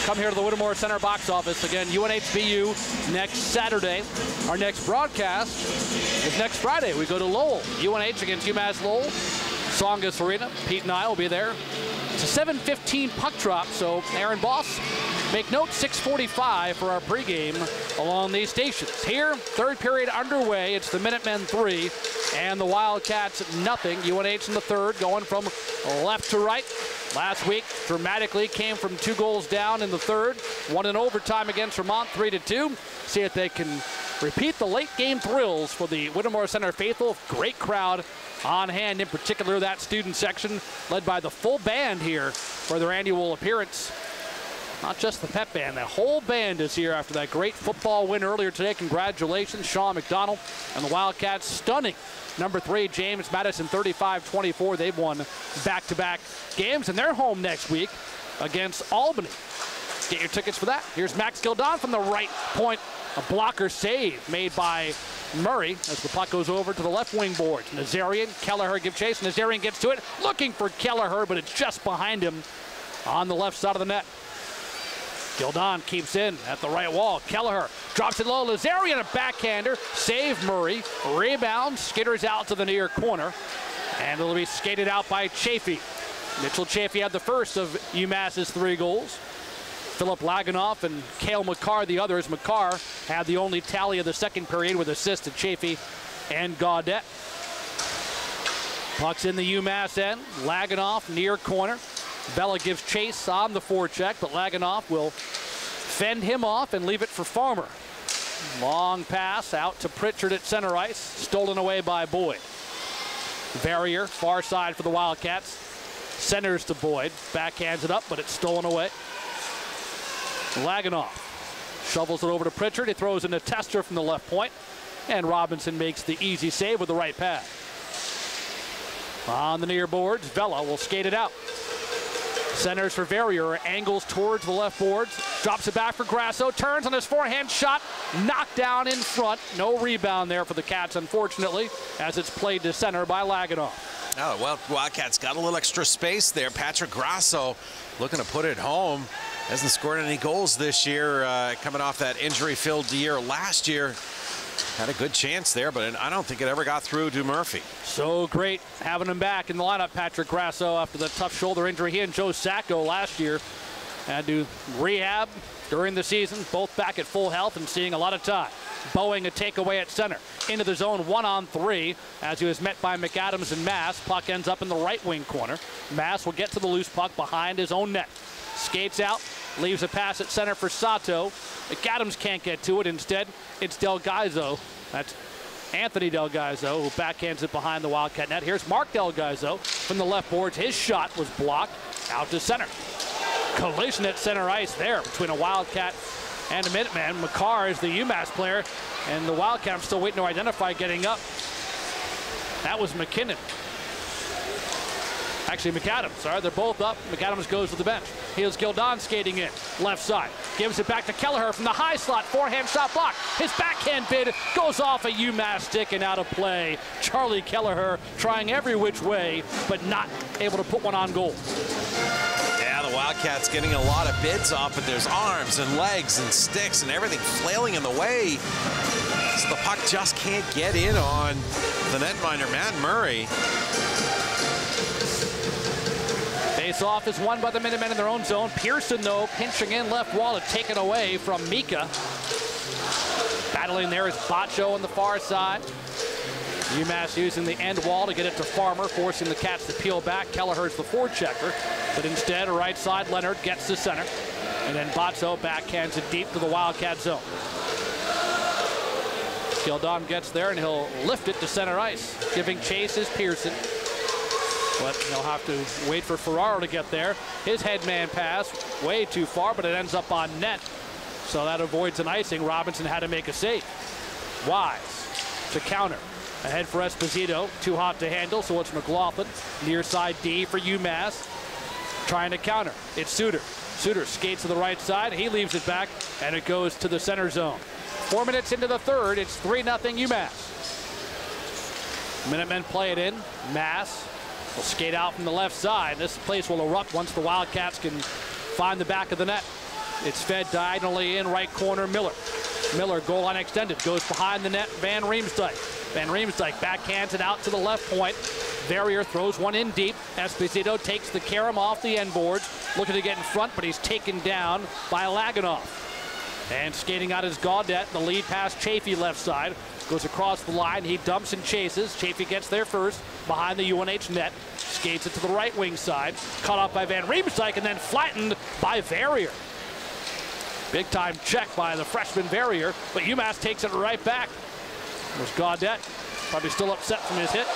come here to the Whittemore Center box office. Again, UNHBU next Saturday. Our next broadcast is next Friday. We go to Lowell. UNH against UMass Lowell. Songus Arena. Pete and I will be there. It's a 7:15 puck drop, so Aaron Boss, make note, 6:45 for our pregame along these stations. Here, third period underway. It's the Minutemen 3 and the Wildcats nothing. UNH in the third, going from left to right. Last week, dramatically came from 2 goals down in the third. Won in overtime against Vermont, 3-2. See if they can repeat the late game thrills for the Whittemore Center faithful. Great crowd on hand, in particular that student section led by the full band here for their annual appearance. Not just the pep band, the whole band is here after that great football win earlier today. Congratulations, Sean McDonald and the Wildcats. Stunning number 3, James Madison, 35-24. They've won back-to-back games, and they're home next week against Albany. Get your tickets for that. Here's Max Gildon from the right point. A blocker save made by Murray as the puck goes over to the left wing board. Nazarian, Kelleher give chase. Nazarian gets to it, looking for Kelleher, but it's just behind him on the left side of the net. Gildon keeps in at the right wall. Kelleher drops it low. Nazarian, a backhander. Save Murray. Rebound. Skitters out to the near corner. And it'll be skated out by Chafee. Mitchell Chafee had the first of UMass's 3 goals. Philip Laganoff and Cale McCarr the others. McCarr had the only tally of the second period with assists to Chafee and Gaudette. Puck's in the UMass end. Laganoff near corner. Bella gives chase on the forecheck, but Laganoff will fend him off and leave it for Farmer. Long pass out to Pritchard at center ice. Stolen away by Boyd. Barrier, far side for the Wildcats. Centers to Boyd. Backhands it up, but it's stolen away. Laganoff shovels it over to Pritchard. He throws in a tester from the left point, and Robinson makes the easy save with the right pass. On the near boards, Vela will skate it out. Centers for Verrier, angles towards the left boards, drops it back for Grasso, turns on his forehand shot, knocked down in front. No rebound there for the Cats, unfortunately, as it's played to center by Laganoff. Oh, well, Wildcats got a little extra space there. Patrick Grasso looking to put it home. Hasn't scored any goals this year, coming off that injury-filled year last year. Had a good chance there, but I don't think it ever got through to Murphy. So great having him back in the lineup, Patrick Grasso, after the tough shoulder injury. He and Joe Sacco last year had to rehab during the season, both back at full health and seeing a lot of time. Bowing a takeaway at center. Into the zone 1-on-3 as he was met by McAdams and Mass. Puck ends up in the right wing corner. Mass will get to the loose puck behind his own net. Skates out, leaves a pass at center for Sato. McAdams can't get to it. Instead, it's Del Gaizo. That's Anthony Del Gaizo who backhands it behind the Wildcat net. Here's Mark Del Gaizo from the left boards. His shot was blocked out to center. Collision at center ice there between a Wildcat and a Minuteman. McCarr is the UMass player, and the Wildcat, I'm still waiting to identify getting up. That was McKinnon. Actually, McAdams, sorry, they're both up. McAdams goes to the bench. Here's Gildon skating in, left side. Gives it back to Kelleher from the high slot. Forehand shot blocked. His backhand bid goes off a UMass stick and out of play. Charlie Kelleher trying every which way, but not able to put one on goal. Yeah, the Wildcats getting a lot of bids off, but there's arms and legs and sticks and everything flailing in the way. So the puck just can't get in on the netminder, Matt Murray. Face-off is won by the Minutemen in their own zone. Pearson, though, pinching in left wall to take it away from Mika. Battling there is Bacho on the far side. UMass using the end wall to get it to Farmer, forcing the Cats to peel back. Kelleher's the forechecker, but instead, right side, Leonard gets to center. And then Bacho backhands it deep to the Wildcat zone. Gildon gets there, and he'll lift it to center ice. Giving chase is Pearson. But he'll have to wait for Ferraro to get there. His headman pass way too far, but it ends up on net. So that avoids an icing. Robinson had to make a save. Wise to counter. Ahead for Esposito. Too hot to handle, so it's McLaughlin. Near side D for UMass. Trying to counter. It's Suter. Suter skates to the right side. He leaves it back, and it goes to the center zone. 4 minutes into the third. It's 3-0 UMass. Minutemen play it in. Mass will skate out from the left side. This place will erupt once the Wildcats can find the back of the net. It's fed diagonally in right corner, Miller. Miller, goal line extended, goes behind the net, Van Riemsdyk. Van Riemsdyk backhands it out to the left point. Verrier throws one in deep. Esposito takes the carom off the end boards, looking to get in front, but he's taken down by Laganoff. And skating out is Gaudette. The lead pass, Chafee left side. Goes across the line. He dumps and chases. Chafee gets there first, behind the UNH net. Skates it to the right wing side. Cut off by Van Riemsdyk and then flattened by Verrier. Big time check by the freshman Verrier, but UMass takes it right back. There's Gaudette, probably still upset from his hit.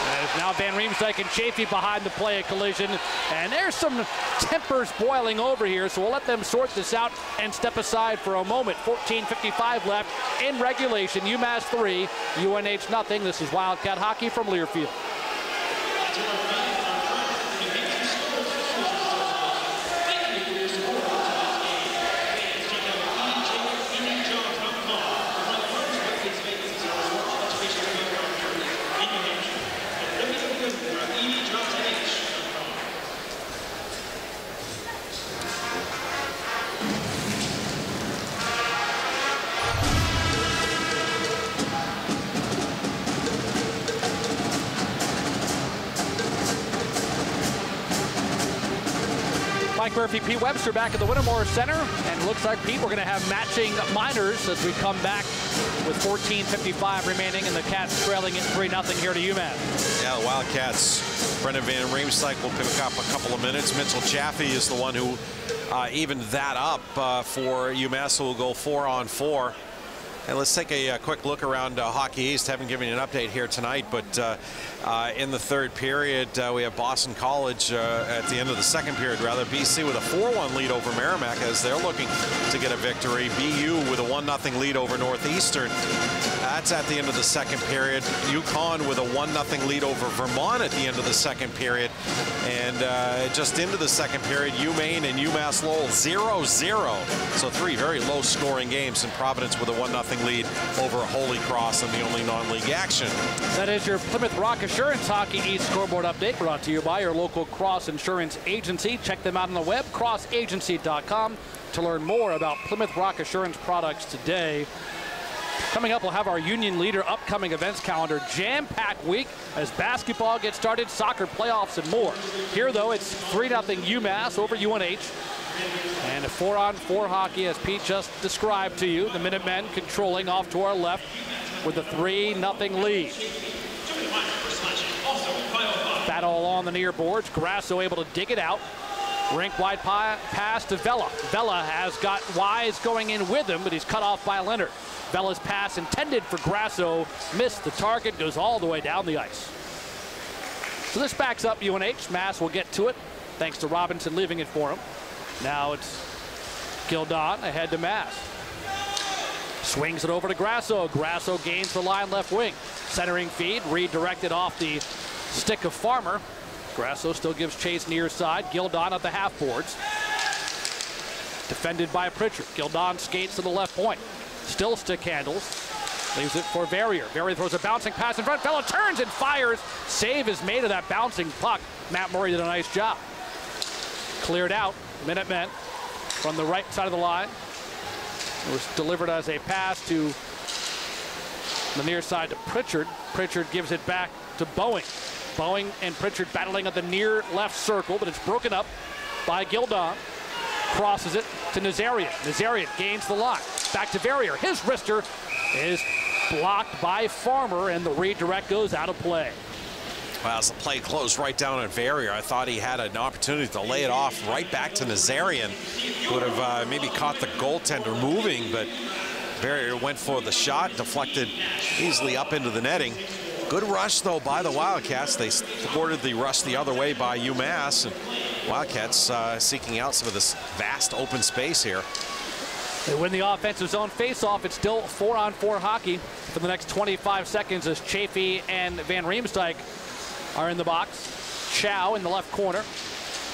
And now Van Riemsdyk and Chafee behind the play, a collision. And there's some tempers boiling over here, so we'll let them sort this out and step aside for a moment. 14:55 left in regulation. UMass 3, UNH nothing. This is Wildcat hockey from Learfield. Mike Murphy, Pete Webster back at the Whittemore Center. And it looks like, Pete, we're going to have matching minors as we come back with 14:55 remaining and the Cats trailing it 3-0 here to UMass. Yeah, the Wildcats, Brendan Van Riemsdyk will pick up a couple of minutes. Mitchell Chafee is the one who evened that up for UMass, who will go 4-on-4. And let's take a quick look around Hockey East. Haven't given you an update here tonight, but in the third period, we have Boston College at the end of the second period, rather. BC with a 4-1 lead over Merrimack as they're looking to get a victory. BU with a 1-0 lead over Northeastern. That's at the end of the second period. UConn with a 1-0 lead over Vermont at the end of the second period. And just into the second period, UMaine and UMass Lowell 0-0. So three very low-scoring games, and Providence with a 1-0 lead over Holy Cross in the only non-league action. That is your Plymouth Rock Assurance Hockey East scoreboard update, brought to you by your local Cross Insurance Agency. Check them out on the web, crossagency.com, to learn more about Plymouth Rock Assurance products today. Coming up, we'll have our Union Leader upcoming events calendar. Jam-packed week as basketball gets started, soccer playoffs, and more. Here, though, it's 3-0 UMass over UNH. And a 4-on-4 hockey, as Pete just described to you. The Minutemen controlling off to our left with a 3-0 lead. Battle along the near boards. Grasso able to dig it out. Rink-wide pass to Vela. Vela has got Wise going in with him, but he's cut off by Leonard. Vela's pass intended for Grasso missed the target, goes all the way down the ice. So this backs up UNH. Mass will get to it, thanks to Robinson leaving it for him. Now it's Gildon ahead to Mass. Swings it over to Grasso. Grasso gains the line left wing. Centering feed, redirected off the stick of Farmer. Grasso still gives chase near side. Gildon at the half boards. Defended by Pritchard. Gildon skates to the left point. Still stick handles. Leaves it for Verrier. Verrier throws a bouncing pass in front. Vela turns and fires. Save is made of that bouncing puck. Matt Murray did a nice job. Cleared out. Minutemen from the right side of the line. It was delivered as a pass to the near side to Pritchard. Pritchard gives it back to Boeing. Boeing and Pritchard battling at the near left circle, but it's broken up by Gildon. Crosses it to Nazarian. Nazarian gains the line. Back to Verrier. His wrister is blocked by Farmer, and the redirect goes out of play. Well, as the play closed right down on Verrier, I thought he had an opportunity to lay it off right back to Nazarian. Would have maybe caught the goaltender moving, but Verrier went for the shot, deflected easily up into the netting. Good rush, though, by the Wildcats. They thwarted the rush the other way by UMass, and Wildcats seeking out some of this vast open space here. They win the offensive zone face-off. It's still 4-on-4 hockey for the next 25 seconds as Chafee and Van Riemsdyk are in the box. Chow in the left corner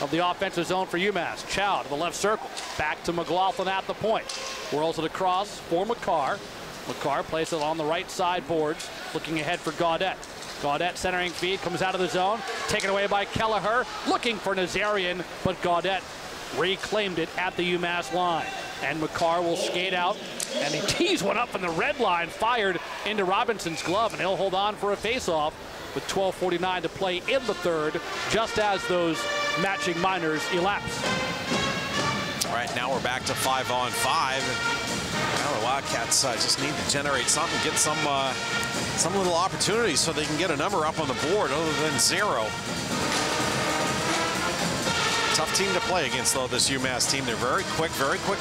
of the offensive zone for UMass. Chow to the left circle. Back to McLaughlin at the point. Whirls it across for McCarr. McCarr plays it on the right side boards looking ahead for Gaudette. Gaudette centering feed, comes out of the zone, taken away by Kelleher, looking for Nazarian, but Gaudette reclaimed it at the UMass line. And McCarr will skate out, and he tees one up from the red line, fired into Robinson's glove, and he'll hold on for a face-off with 12:49 to play in the third, just as those matching minors elapse. All right, now we're back to 5-on-5. And now the Wildcats just need to generate something, get some little opportunities so they can get a number up on the board other than 0. Tough team to play against, though, this UMass team. They're very quick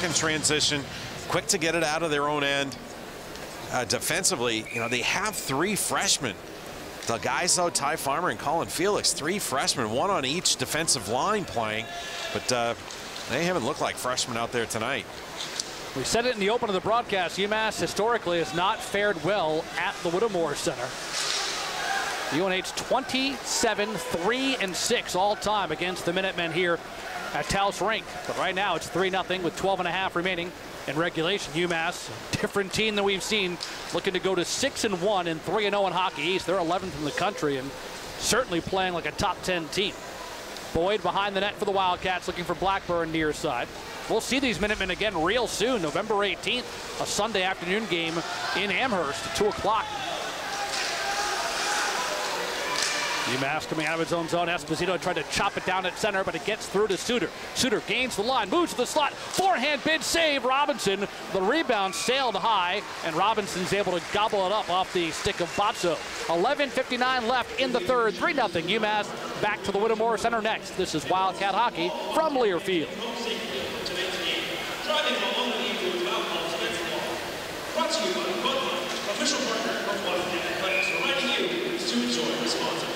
in transition, quick to get it out of their own end. Defensively, you know, they have 3 freshmen. The guys, though, Ty Farmer and Colin Felix, 3 freshmen, 1 on each defensive line playing, but they haven't looked like freshmen out there tonight. We said it in the open of the broadcast. UMass historically has not fared well at the Whittemore Center. UNH 27-3-6 all time against the Minutemen here at Taos Rink. But right now it's 3-0 with 12.5 remaining in regulation. UMass, different team than we've seen, looking to go to 6-1 and 3-0 in Hockey East. They're 11th in the country and certainly playing like a top 10 team. Boyd behind the net for the Wildcats, looking for Blackburn near side. We'll see these Minutemen again real soon, November 18th, a Sunday afternoon game in Amherst, 2 o'clock. UMass coming out of its own zone. Esposito tried to chop it down at center, but it gets through to Suter. Suter gains the line, moves to the slot, forehand bid save. Robinson, the rebound sailed high, and Robinson's able to gobble it up off the stick of Botso. 11:59 left in the third, 3-0 UMass. Back to the Whittemore Center next. This is Wildcat Hockey from Learfield. Driving along the influence of alcohol is against the law. Brought to you by Whittemore, official partner of Wildcat Athletics, reminding you to enjoy responsibly.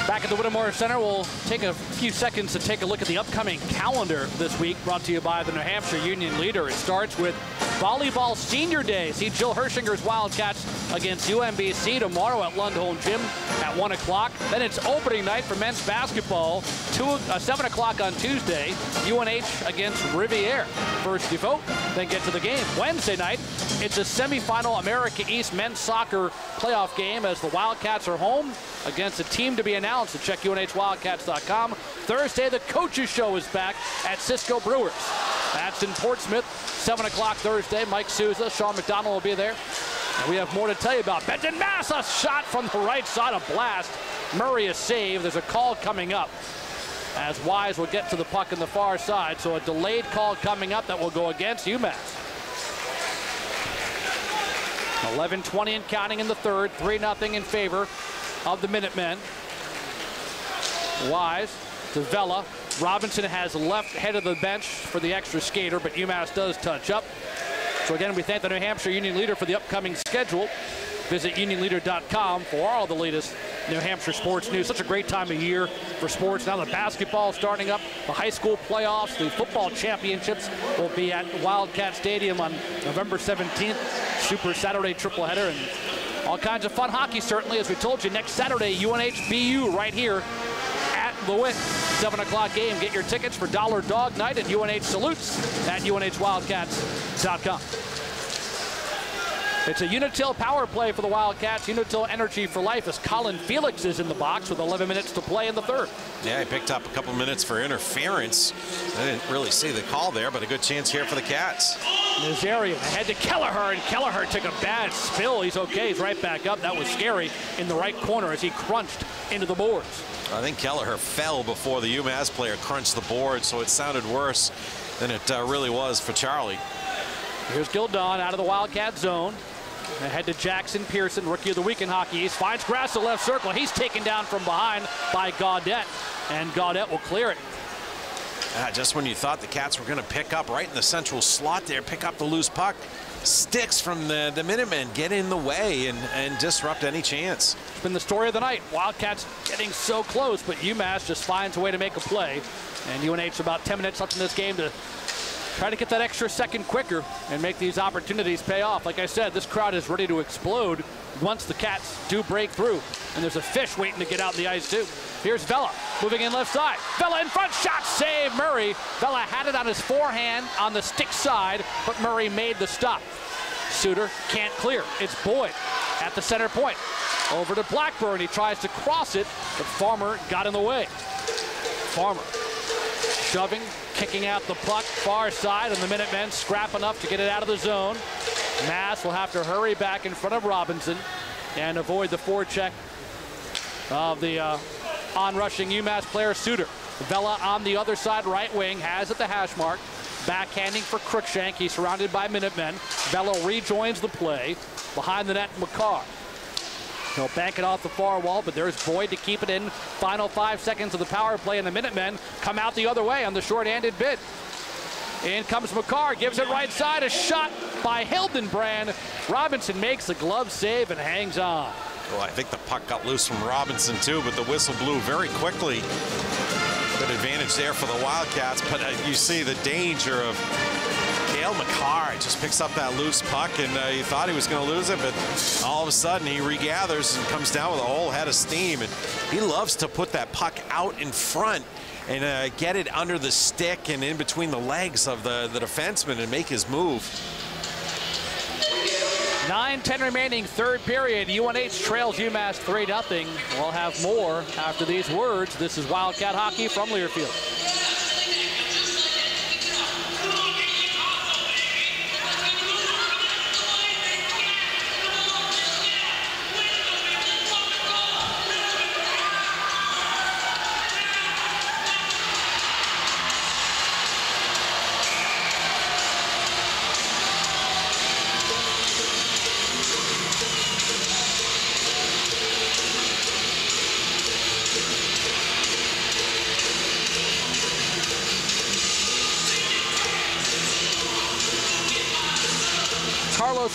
Back at the Whittemore Center, we'll take a few seconds to take a look at the upcoming calendar this week, brought to you by the New Hampshire Union Leader. It starts with Volleyball Senior Day. See Jill Hershinger's Wildcats against UMBC tomorrow at Lundholm Gym at 1 o'clock. Then it's opening night for men's basketball, 7 o'clock on Tuesday. UNH against Riviere. First you vote, then get to the game. Wednesday night, it's a semifinal America East men's soccer playoff game as the Wildcats are home against a team to be announced. So check UNHWildcats.com. Thursday, the Coaches Show is back at Cisco Brewers. That's in Portsmouth, 7 o'clock Thursday. Mike Souza, Sean McDonald will be there. And we have more to tell you about. Benton Mass, a shot from the right side, a blast. Murray, a save. There's a call coming up as Wise will get to the puck on the far side. So a delayed call coming up that will go against UMass. 11:20 and counting in the third, 3-0 in favor of the Minutemen. Wise to Vela. Robinson has left head of the bench for the extra skater, but UMass does touch up. So again, we thank the New Hampshire Union Leader for the upcoming schedule. Visit unionleader.com for all the latest New Hampshire sports news. Such a great time of year for sports. Now the basketball starting up, the high school playoffs, the football championships will be at Wildcat Stadium on November 17th. Super Saturday tripleheader and all kinds of fun hockey, certainly. As we told you, next Saturday, UNH BU right here at the Witt. 7 o'clock game. Get your tickets for Dollar Dog Night and UNH Salutes at UNHWildcats.com. It's a Unitil power play for the Wildcats. Unitil Energy for Life as Colin Felix is in the box with 11 minutes to play in the third. Yeah, he picked up a couple minutes for interference. I didn't really see the call there, but a good chance here for the Cats. Nazarian ahead to Kelleher, and Kelleher took a bad spill. He's okay. He's right back up. That was scary in the right corner as he crunched into the boards. I think Kelleher fell before the UMass player crunched the board, so it sounded worse than it really was for Charlie. Here's Gildon out of the Wildcat zone. Ahead to Jackson Pearson, Rookie of the Week in Hockey East. Finds Grasso left circle. He's taken down from behind by Gaudette, and Gaudette will clear it. Just when you thought the Cats were going to pick up right in the central slot there, pick up the loose puck, sticks from the Minutemen get in the way and disrupt any chance. It's been the story of the night. Wildcats getting so close, but UMass just finds a way to make a play. And UNH about 10 minutes left in this game to try to get that extra second quicker and make these opportunities pay off. Like I said, this crowd is ready to explode once the Cats do break through. And there's a fish waiting to get out in the ice too. Here's Vela moving in left side. Vela in front, shot save, Murray. Vela had it on his forehand on the stick side, but Murray made the stop. Suter can't clear. It's Boyd at the center point. Over to Blackburn. He tries to cross it, but Farmer got in the way. Farmer shoving, kicking out the puck far side, and the Minutemen scrap enough to get it out of the zone. Mass will have to hurry back in front of Robinson and avoid the forecheck of the on-rushing UMass player Suter. Vela on the other side, right wing, has at the hash mark. Backhanding for Cruikshank. He's surrounded by Minutemen. Vela rejoins the play. Behind the net, McCarr. He'll bank it off the far wall, but there's Boyd to keep it in. Final 5 seconds of the power play, and the Minutemen come out the other way on the short-handed bid. In comes McCarr, gives it right side. A shot by Hildenbrand. Robinson makes the glove save and hangs on. Well, I think the puck got loose from Robinson too, but the whistle blew very quickly. Good advantage there for the Wildcats, but you see the danger of Cale McCarr. Just picks up that loose puck, and you thought he was going to lose it, but all of a sudden he regathers and comes down with a whole head of steam. And he loves to put that puck out in front and get it under the stick and in between the legs of the defenseman and make his move. 9:10 remaining, third period. UNH trails UMass 3-0. We'll have more after these words. This is Wildcat Hockey from Learfield.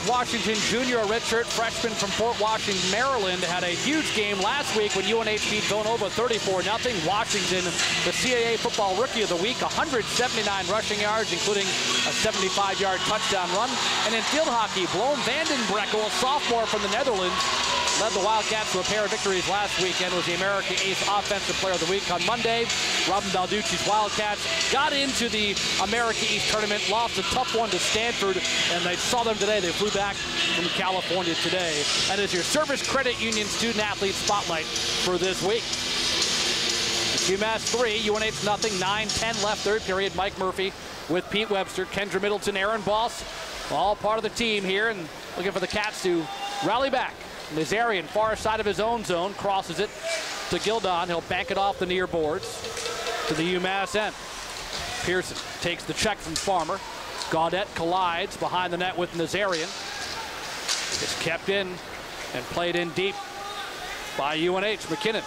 Washington Jr., a redshirt freshman from Fort Washington, Maryland, had a huge game last week when UNH beat Villanova 34-0. Washington, the CAA Football Rookie of the Week, 179 rushing yards, including a 75-yard touchdown run. And in field hockey, Bloem van den Brekkel, a sophomore from the Netherlands, led the Wildcats to a pair of victories last weekend, was the America East Offensive Player of the Week on Monday. Robin Balducci's Wildcats got into the America East tournament, lost a tough one to Stanford, and they saw them today. They flew back from California today. That is your Service Credit Union Student Athlete Spotlight for this week. It's UMass 3, UNH nothing, 9:10 left, third period. Mike Murphy with Pete Webster, Kendra Middleton, Aaron Boss, all part of the team here, and looking for the Cats to rally back. Nazarian, far side of his own zone, crosses it to Gildon. He'll bank it off the near boards to the UMass end. Pearson takes the check from Farmer. Gaudette collides behind the net with Nazarian. It's kept in and played in deep by UNH. McKinnon.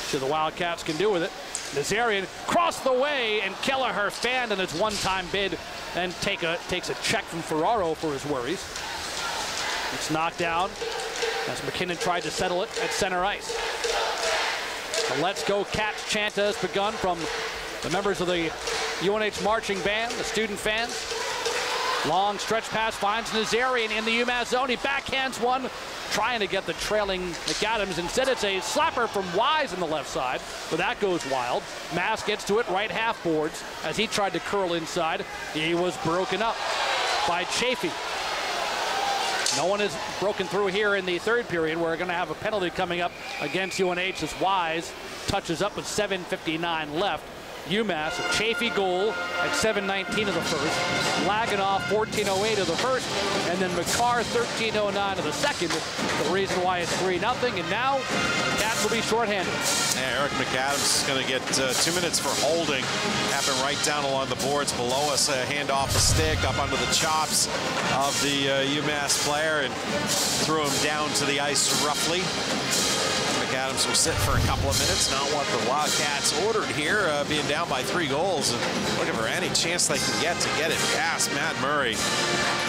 See what the Wildcats can do with it. Nazarian crossed the way, and Kelleher fanned in his one-time bid and takes a check from Ferraro for his worries. It's knocked down as McKinnon tried to settle it at center ice. The Let's Go Cats chant has begun from the members of the UNH marching band, the student fans. Long stretch pass finds Nazarian in the UMass zone. He backhands one, trying to get the trailing McAdams. Instead, it's a slapper from Wise on the left side, but that goes wild. Mass gets to it right half boards as he tried to curl inside. He was broken up by Chafee. No one has broken through here in the third period. We're going to have a penalty coming up against UNH as Wise touches up with 7:59 left. UMass, a Chafee goal at 7:19 of the first. Laganoff 14:08 of the first, and then McCarr 13:09 of the second. The reason why it's 3-0, and now the Cats will be shorthanded. Yeah, Eric McAdams is going to get 2 minutes for holding. Happened right down along the boards below us. Hand off the stick up under the chops of the UMass player and threw him down to the ice roughly. McAdams will sit for a couple of minutes. Not what the Wildcats ordered here, being down by 3 goals and looking for any chance they can get it past Matt Murray.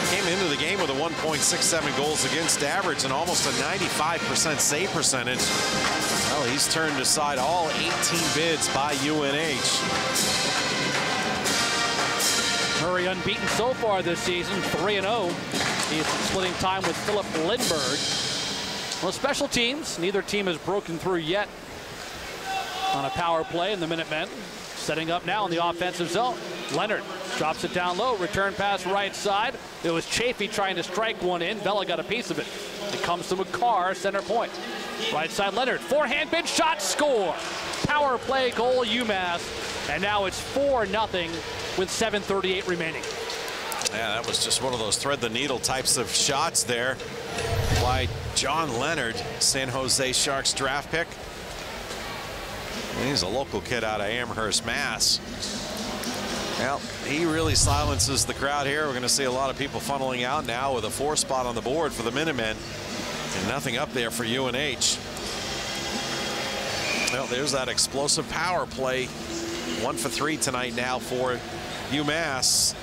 Came into the game with a 1.67 goals against average and almost a 95% save percentage. Well, he's turned aside all 18 bids by UNH. Murray unbeaten so far this season, 3-0. He's splitting time with Philip Lindbergh. Well, special teams, neither team has broken through yet on a power play in the Minutemen. Setting up now in the offensive zone. Leonard drops it down low, return pass right side. It was Chafee trying to strike one in. Vela got a piece of it. It comes to McCarr, center point. Right side Leonard, forehand bid shot, score. Power play goal UMass. And now it's 4-0 with 7:38 remaining. Yeah, that was just one of those thread the needle types of shots there by John Leonard, San Jose Sharks draft pick. And he's a local kid out of Amherst, Mass. Well, he really silences the crowd here. We're going to see a lot of people funneling out now with a 4 spot on the board for the Minutemen and nothing up there for UNH. Well, there's that explosive power play. 1 for 3 tonight now for UMass.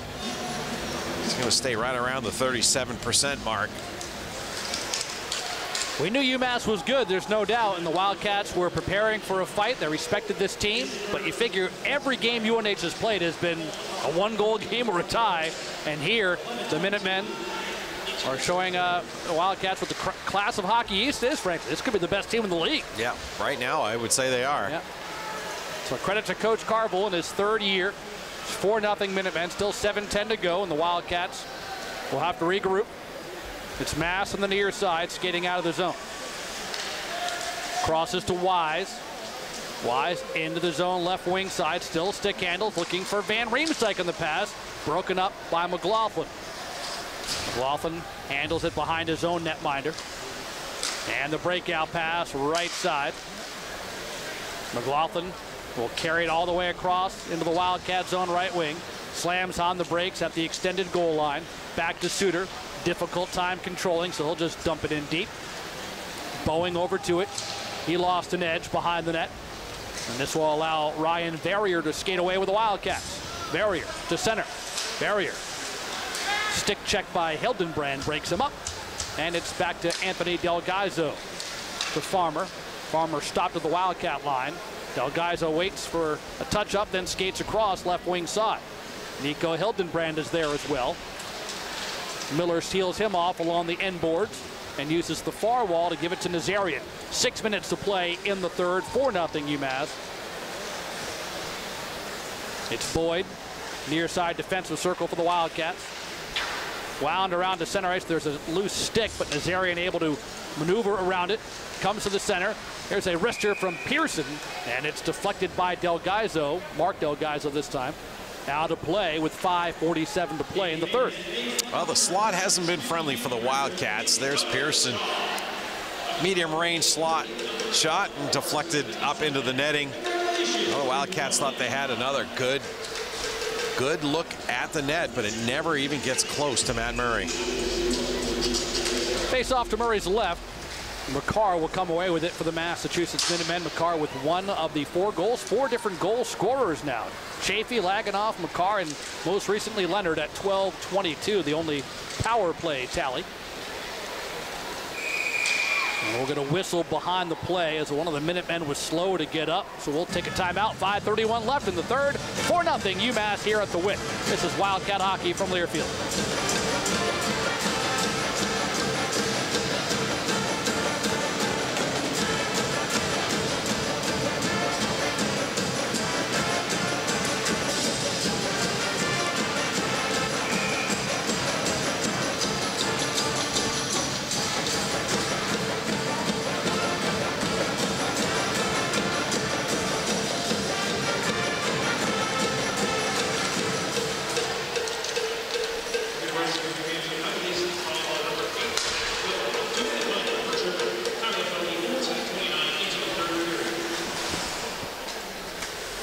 It's going to stay right around the 37% mark. We knew UMass was good, there's no doubt, and the Wildcats were preparing for a fight. They respected this team, but you figure every game UNH has played has been a 1-goal game or a tie, and here the Minutemen are showing the Wildcats what the class of Hockey East is, frankly. This could be the best team in the league. Yeah, right now I would say they are. Yeah. So credit to Coach Carville in his 3rd year. 4-0 Minutemen, still 7:10 to go, and the Wildcats will have to regroup. It's Mass on the near side, skating out of the zone. Crosses to Wise. Wise into the zone, left wing side, still stick handles, looking for Van Riemsdyk on the pass. Broken up by McLaughlin. McLaughlin handles it behind his own netminder. And the breakout pass, right side. McLaughlin will carry it all the way across into the Wildcat zone right wing. Slams on the brakes at the extended goal line. Back to Suter. Difficult time controlling, so he'll just dump it in deep. Bowing over to it. He lost an edge behind the net. And this will allow Ryan Verrier to skate away with the Wildcats. Verrier to center. Verrier. Stick check by Hildenbrand breaks him up. And it's back to Anthony Delgaizo to Farmer. Farmer stopped at the Wildcat line. Delgaizo waits for a touch-up, then skates across left wing side. Nico Hildenbrand is there as well. Miller seals him off along the end boards and uses the far wall to give it to Nazarian. 6 minutes to play in the 3rd, 4-0 UMass. It's Boyd, near side defensive circle for the Wildcats. Wound around to center ice. There's a loose stick, but Nazarian able to maneuver around it. Comes to the center. There's a wrister from Pearson, and it's deflected by Delgaizo, Mark Delgaizo this time. Out of play with 5:47 to play in the 3rd. Well, the slot hasn't been friendly for the Wildcats. There's Pearson. Medium range slot shot and deflected up into the netting. Well, the Wildcats thought they had another good look at the net, but it never even gets close to Matt Murray. Face off to Murray's left. McCarr will come away with it for the Massachusetts Minutemen. McCarr with 1 of the 4 goals. 4 different goal scorers now. Chafee, Laganoff, McCarr, and most recently Leonard at 12-22, the only power play tally. And we're going to whistle behind the play as one of the Minutemen was slow to get up. So we'll take a timeout. 5:31 left in the 3rd. 4-0 UMass here at the Whit. This is Wildcat Hockey from Learfield.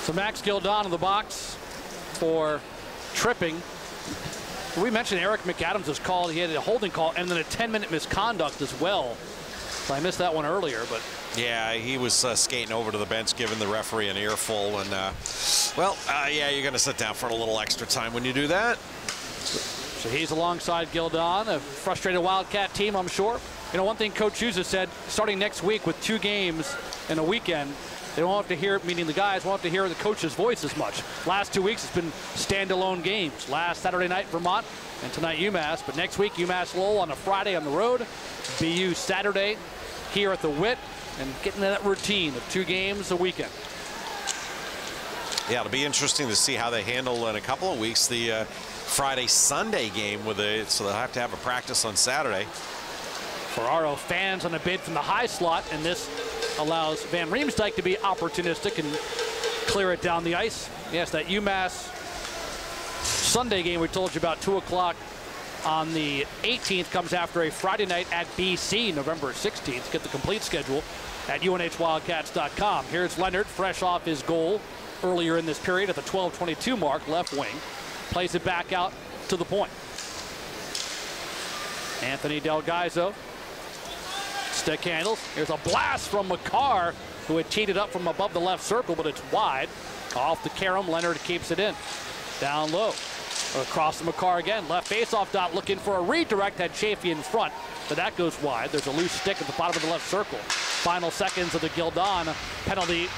So Max Gildon in the box for tripping. We mentioned Eric McAdams was called. He had a holding call and then a 10-minute misconduct as well. So I missed that one earlier, but Yeah, he was skating over to the bench, giving the referee an earful. And, yeah, you're going to sit down for a little extra time when you do that. So he's alongside Gildon, a frustrated Wildcat team, I'm sure. You know, one thing Coach Souza said, starting next week with 2 games in a weekend, they won't have to hear, meaning the guys won't have to hear the coach's voice as much. Last 2 weeks, it's been standalone games. Last Saturday night, Vermont, and tonight, UMass. But next week, UMass Lowell on a Friday on the road. BU Saturday here at the Whit, and getting that routine of 2 games a weekend. Yeah, it'll be interesting to see how they handle in a couple of weeks the Friday-Sunday game with so they'll have to have a practice on Saturday. Ferraro fans on a bid from the high slot, and this allows Van Riemsdyk to be opportunistic and clear it down the ice. Yes, that UMass Sunday game we told you about, 2 o'clock on the 18th, comes after a Friday night at BC, November 16th. Get the complete schedule at UNHWildcats.com. Here's Leonard, fresh off his goal earlier in this period at the 12:22 mark, left wing. Plays it back out to the point. Anthony Del Gaizo. Stick handles. Here's a blast from McCarr, who had teed it up from above the left circle, but it's wide. Off the carom, Leonard keeps it in. Down low. Across the McCarr again. Left faceoff dot looking for a redirect. Had Chafee in front, but that goes wide. There's a loose stick at the bottom of the left circle. Final seconds of the Gildon penalty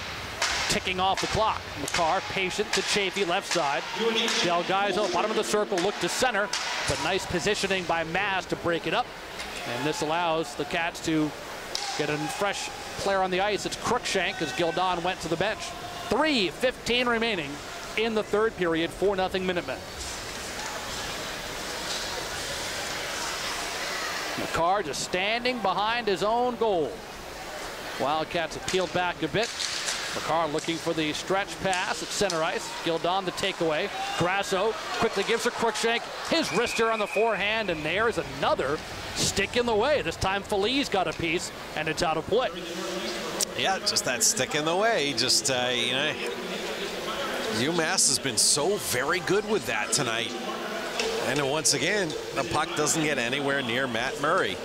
ticking off the clock. McCarr patient to Chafee, left side. Del Gaizo, bottom of the circle, look to center, but nice positioning by Mass to break it up. And this allows the Cats to get a fresh player on the ice. It's Cruikshank as Gildon went to the bench. 3:15 remaining in the third period, 4-0 Minutemen. McCarr just standing behind his own goal. Wildcats have peeled back a bit. McCarr looking for the stretch pass at center ice. Gildon the takeaway. Grasso quickly gives her Cruikshank. His wrister on the forehand, and there's another stick in the way. This time Feliz got a piece, and it's out of play. Yeah, just that stick in the way. Just, you know, UMass has been so very good with that tonight. And once again, the puck doesn't get anywhere near Matt Murray.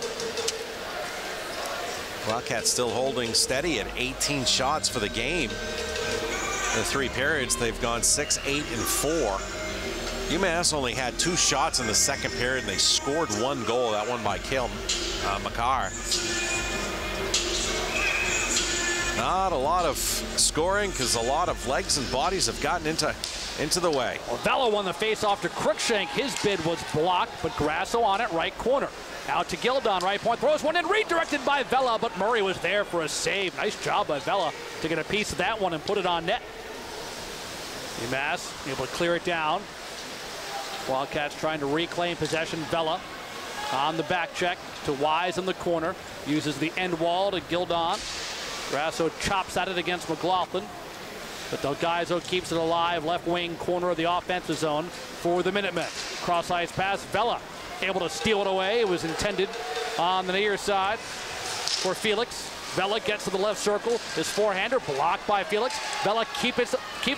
Wildcats still holding steady at 18 shots for the game. In the 3 periods, they've gone 6, 8, and 4. UMass only had 2 shots in the second period, and they scored 1 goal. That one by McCarr. Not a lot of scoring because a lot of legs and bodies have gotten into the way. Well, Vela won the face-off to Cruikshank. His bid was blocked, but Grasso on it, right corner. Out to Gildon, right point, throws one in, redirected by Vela, but Murray was there for a save. Nice job by Vela to get a piece of that one and put it on net. UMass able to clear it down. Wildcats trying to reclaim possession. Vela on the back check to Wise in the corner. Uses the end wall to Gildon. Grasso chops at it against McLaughlin. But Del Gaizo keeps it alive. Left wing corner of the offensive zone for the Minutemen. Cross ice pass. Vela able to steal it away. It was intended on the near side for Felix. Vela gets to the left circle. His forehander blocked by Felix. Vela keeps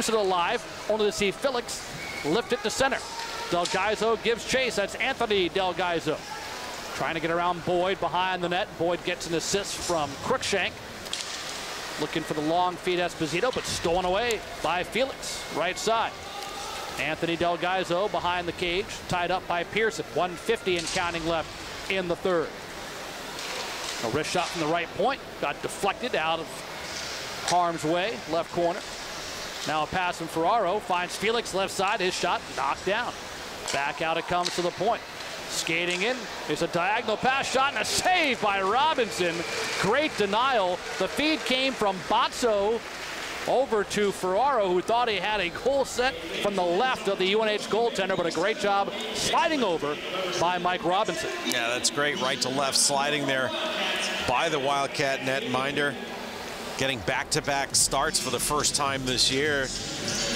it alive, only to see Felix lift it to center. Del Gaizo gives chase. That's Anthony Del Gaizo. Trying to get around Boyd behind the net. Boyd gets an assist from Cruikshank. Looking for the long feed Esposito, but stolen away by Felix. Right side. Anthony Del Gaizo behind the cage, tied up by Pearson. 1:50 and counting left in the third. A wrist shot from the right point. Got deflected out of harm's way, left corner. Now a pass from Ferraro. Finds Felix left side. His shot knocked down. Back out it comes to the point. Skating in is a diagonal pass shot and a save by Robinson. Great denial. The feed came from Botso over to Ferraro, who thought he had a goal set from the left of the UNH goaltender, but a great job sliding over by Mike Robinson. Yeah, that's great. Right to left sliding there by the Wildcat netminder. Getting back-to-back starts for the first time this year.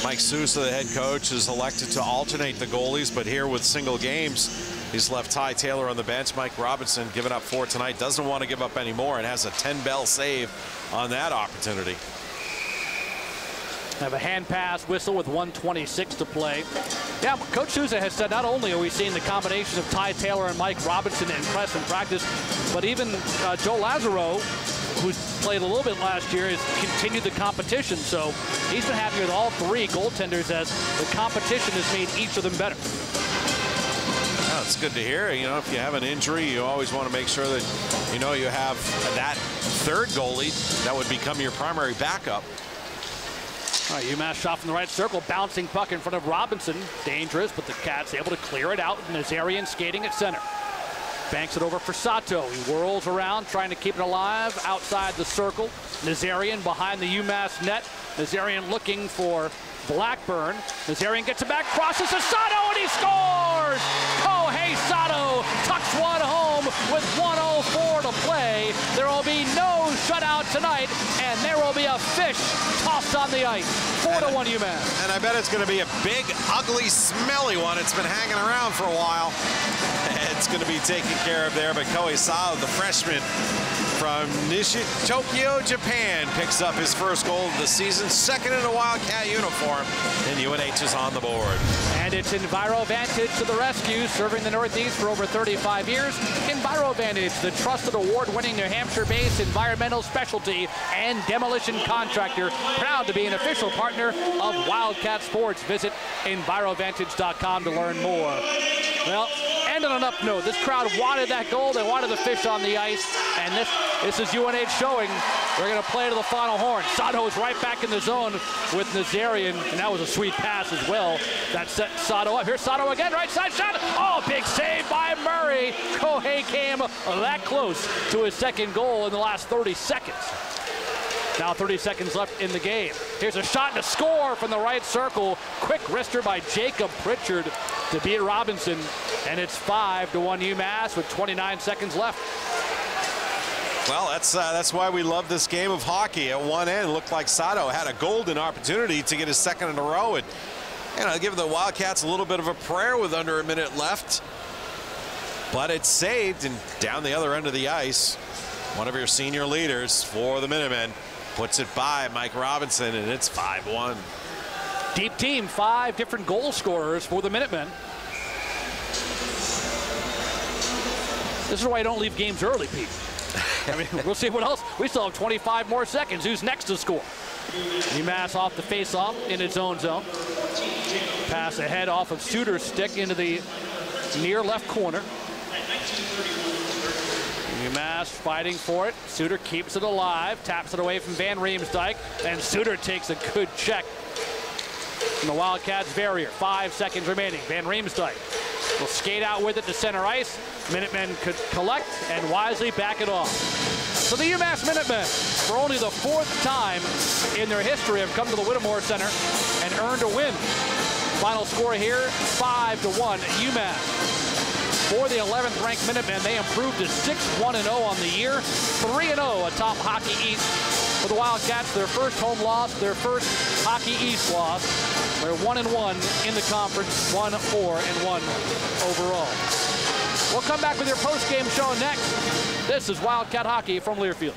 Mike Sousa, the head coach, has elected to alternate the goalies, but here with single games, he's left Ty Taylor on the bench. Mike Robinson giving up 4 tonight. Doesn't want to give up any more and has a 10-bell save on that opportunity. Have a hand pass whistle with 1:26 to play. Yeah, Coach Sousa has said not only are we seeing the combination of Ty Taylor and Mike Robinson impress in practice, but even Joe Lazaro, who's played played a little bit last year, has continued the competition. So he's been happy with all three goaltenders as the competition has made each of them better. Well, it's good to hear. You know, if you have an injury, you always want to make sure that, you know, you have that third goalie that would become your primary backup. All right, UMass shot from the right circle, bouncing puck in front of Robinson. Dangerous, but the Cats able to clear it out. Nazarian skating at center. Banks it over for Sato. He whirls around, trying to keep it alive outside the circle. Nazarian behind the UMass net. Nazarian looking for Blackburn. Nazarian gets it back, crosses to Sato, and he scores! Kohei Sato tucks one home with 1:04 to play. There will be no shutout tonight, and there will be a fish tossed on the ice. 4-1 UMass. And I bet it's going to be a big, ugly, smelly one. It's been hanging around for a while. It's going to be taken care of there, but Kohei Sato, the freshman from Tokyo, Japan, picks up his first goal of the season, second in a Wildcat uniform, and UNH is on the board. And it's EnviroVantage to the rescue, serving the Northeast for over 35 years. EnviroVantage, the trusted award-winning New Hampshire-based environmental specialty and demolition contractor, proud to be an official partner of Wildcat Sports. Visit EnviroVantage.com to learn more. Well, and on an up note, this crowd wanted that goal. They wanted the fish on the ice, and this is UNH showing they're going to play to the final horn. Sato is right back in the zone with Nazarian, and that was a sweet pass as well. That set Sato up. Here's Sato again, right side shot. Oh, big save by Murray. Kohei came that close to his second goal in the last 30 seconds. Now 30 seconds left in the game. Here's a shot and a score from the right circle. Quick wrister by Jacob Pritchard to beat Robinson. And it's 5-1 UMass with 29 seconds left. Well, that's why we love this game of hockey. At one end, it looked like Sato had a golden opportunity to get his second in a row. And, you know, give the Wildcats a little bit of a prayer with under a minute left. But it's saved, and down the other end of the ice, one of your senior leaders for the Minutemen puts it by Mike Robinson, and it's 5-1. Deep team, 5 different goal scorers for the Minutemen. This is why you don't leave games early, Pete. I mean, we'll see what else. We still have 25 more seconds. Who's next to score? UMass off the face-off in its own zone. Pass ahead off of Suter's stick into the near left corner. UMass fighting for it. Suter keeps it alive, taps it away from Van Riemsdyk, and Suter takes a good check from the Wildcats barrier. 5 seconds remaining. Van Riemsdyk will skate out with it to center ice. Minutemen could collect and wisely back it off. So the UMass Minutemen, for only the 4th time in their history, have come to the Whittemore Center and earned a win. Final score here, 5-1 UMass. For the 11th ranked Minutemen, they improved to 6-1-0 on the year, 3-0 atop Hockey East. For the Wildcats, their first home loss, their first Hockey East loss. They're 1-1 in the conference, 1-4-1 overall. We'll come back with your post-game show next. This is Wildcat Hockey from Learfield.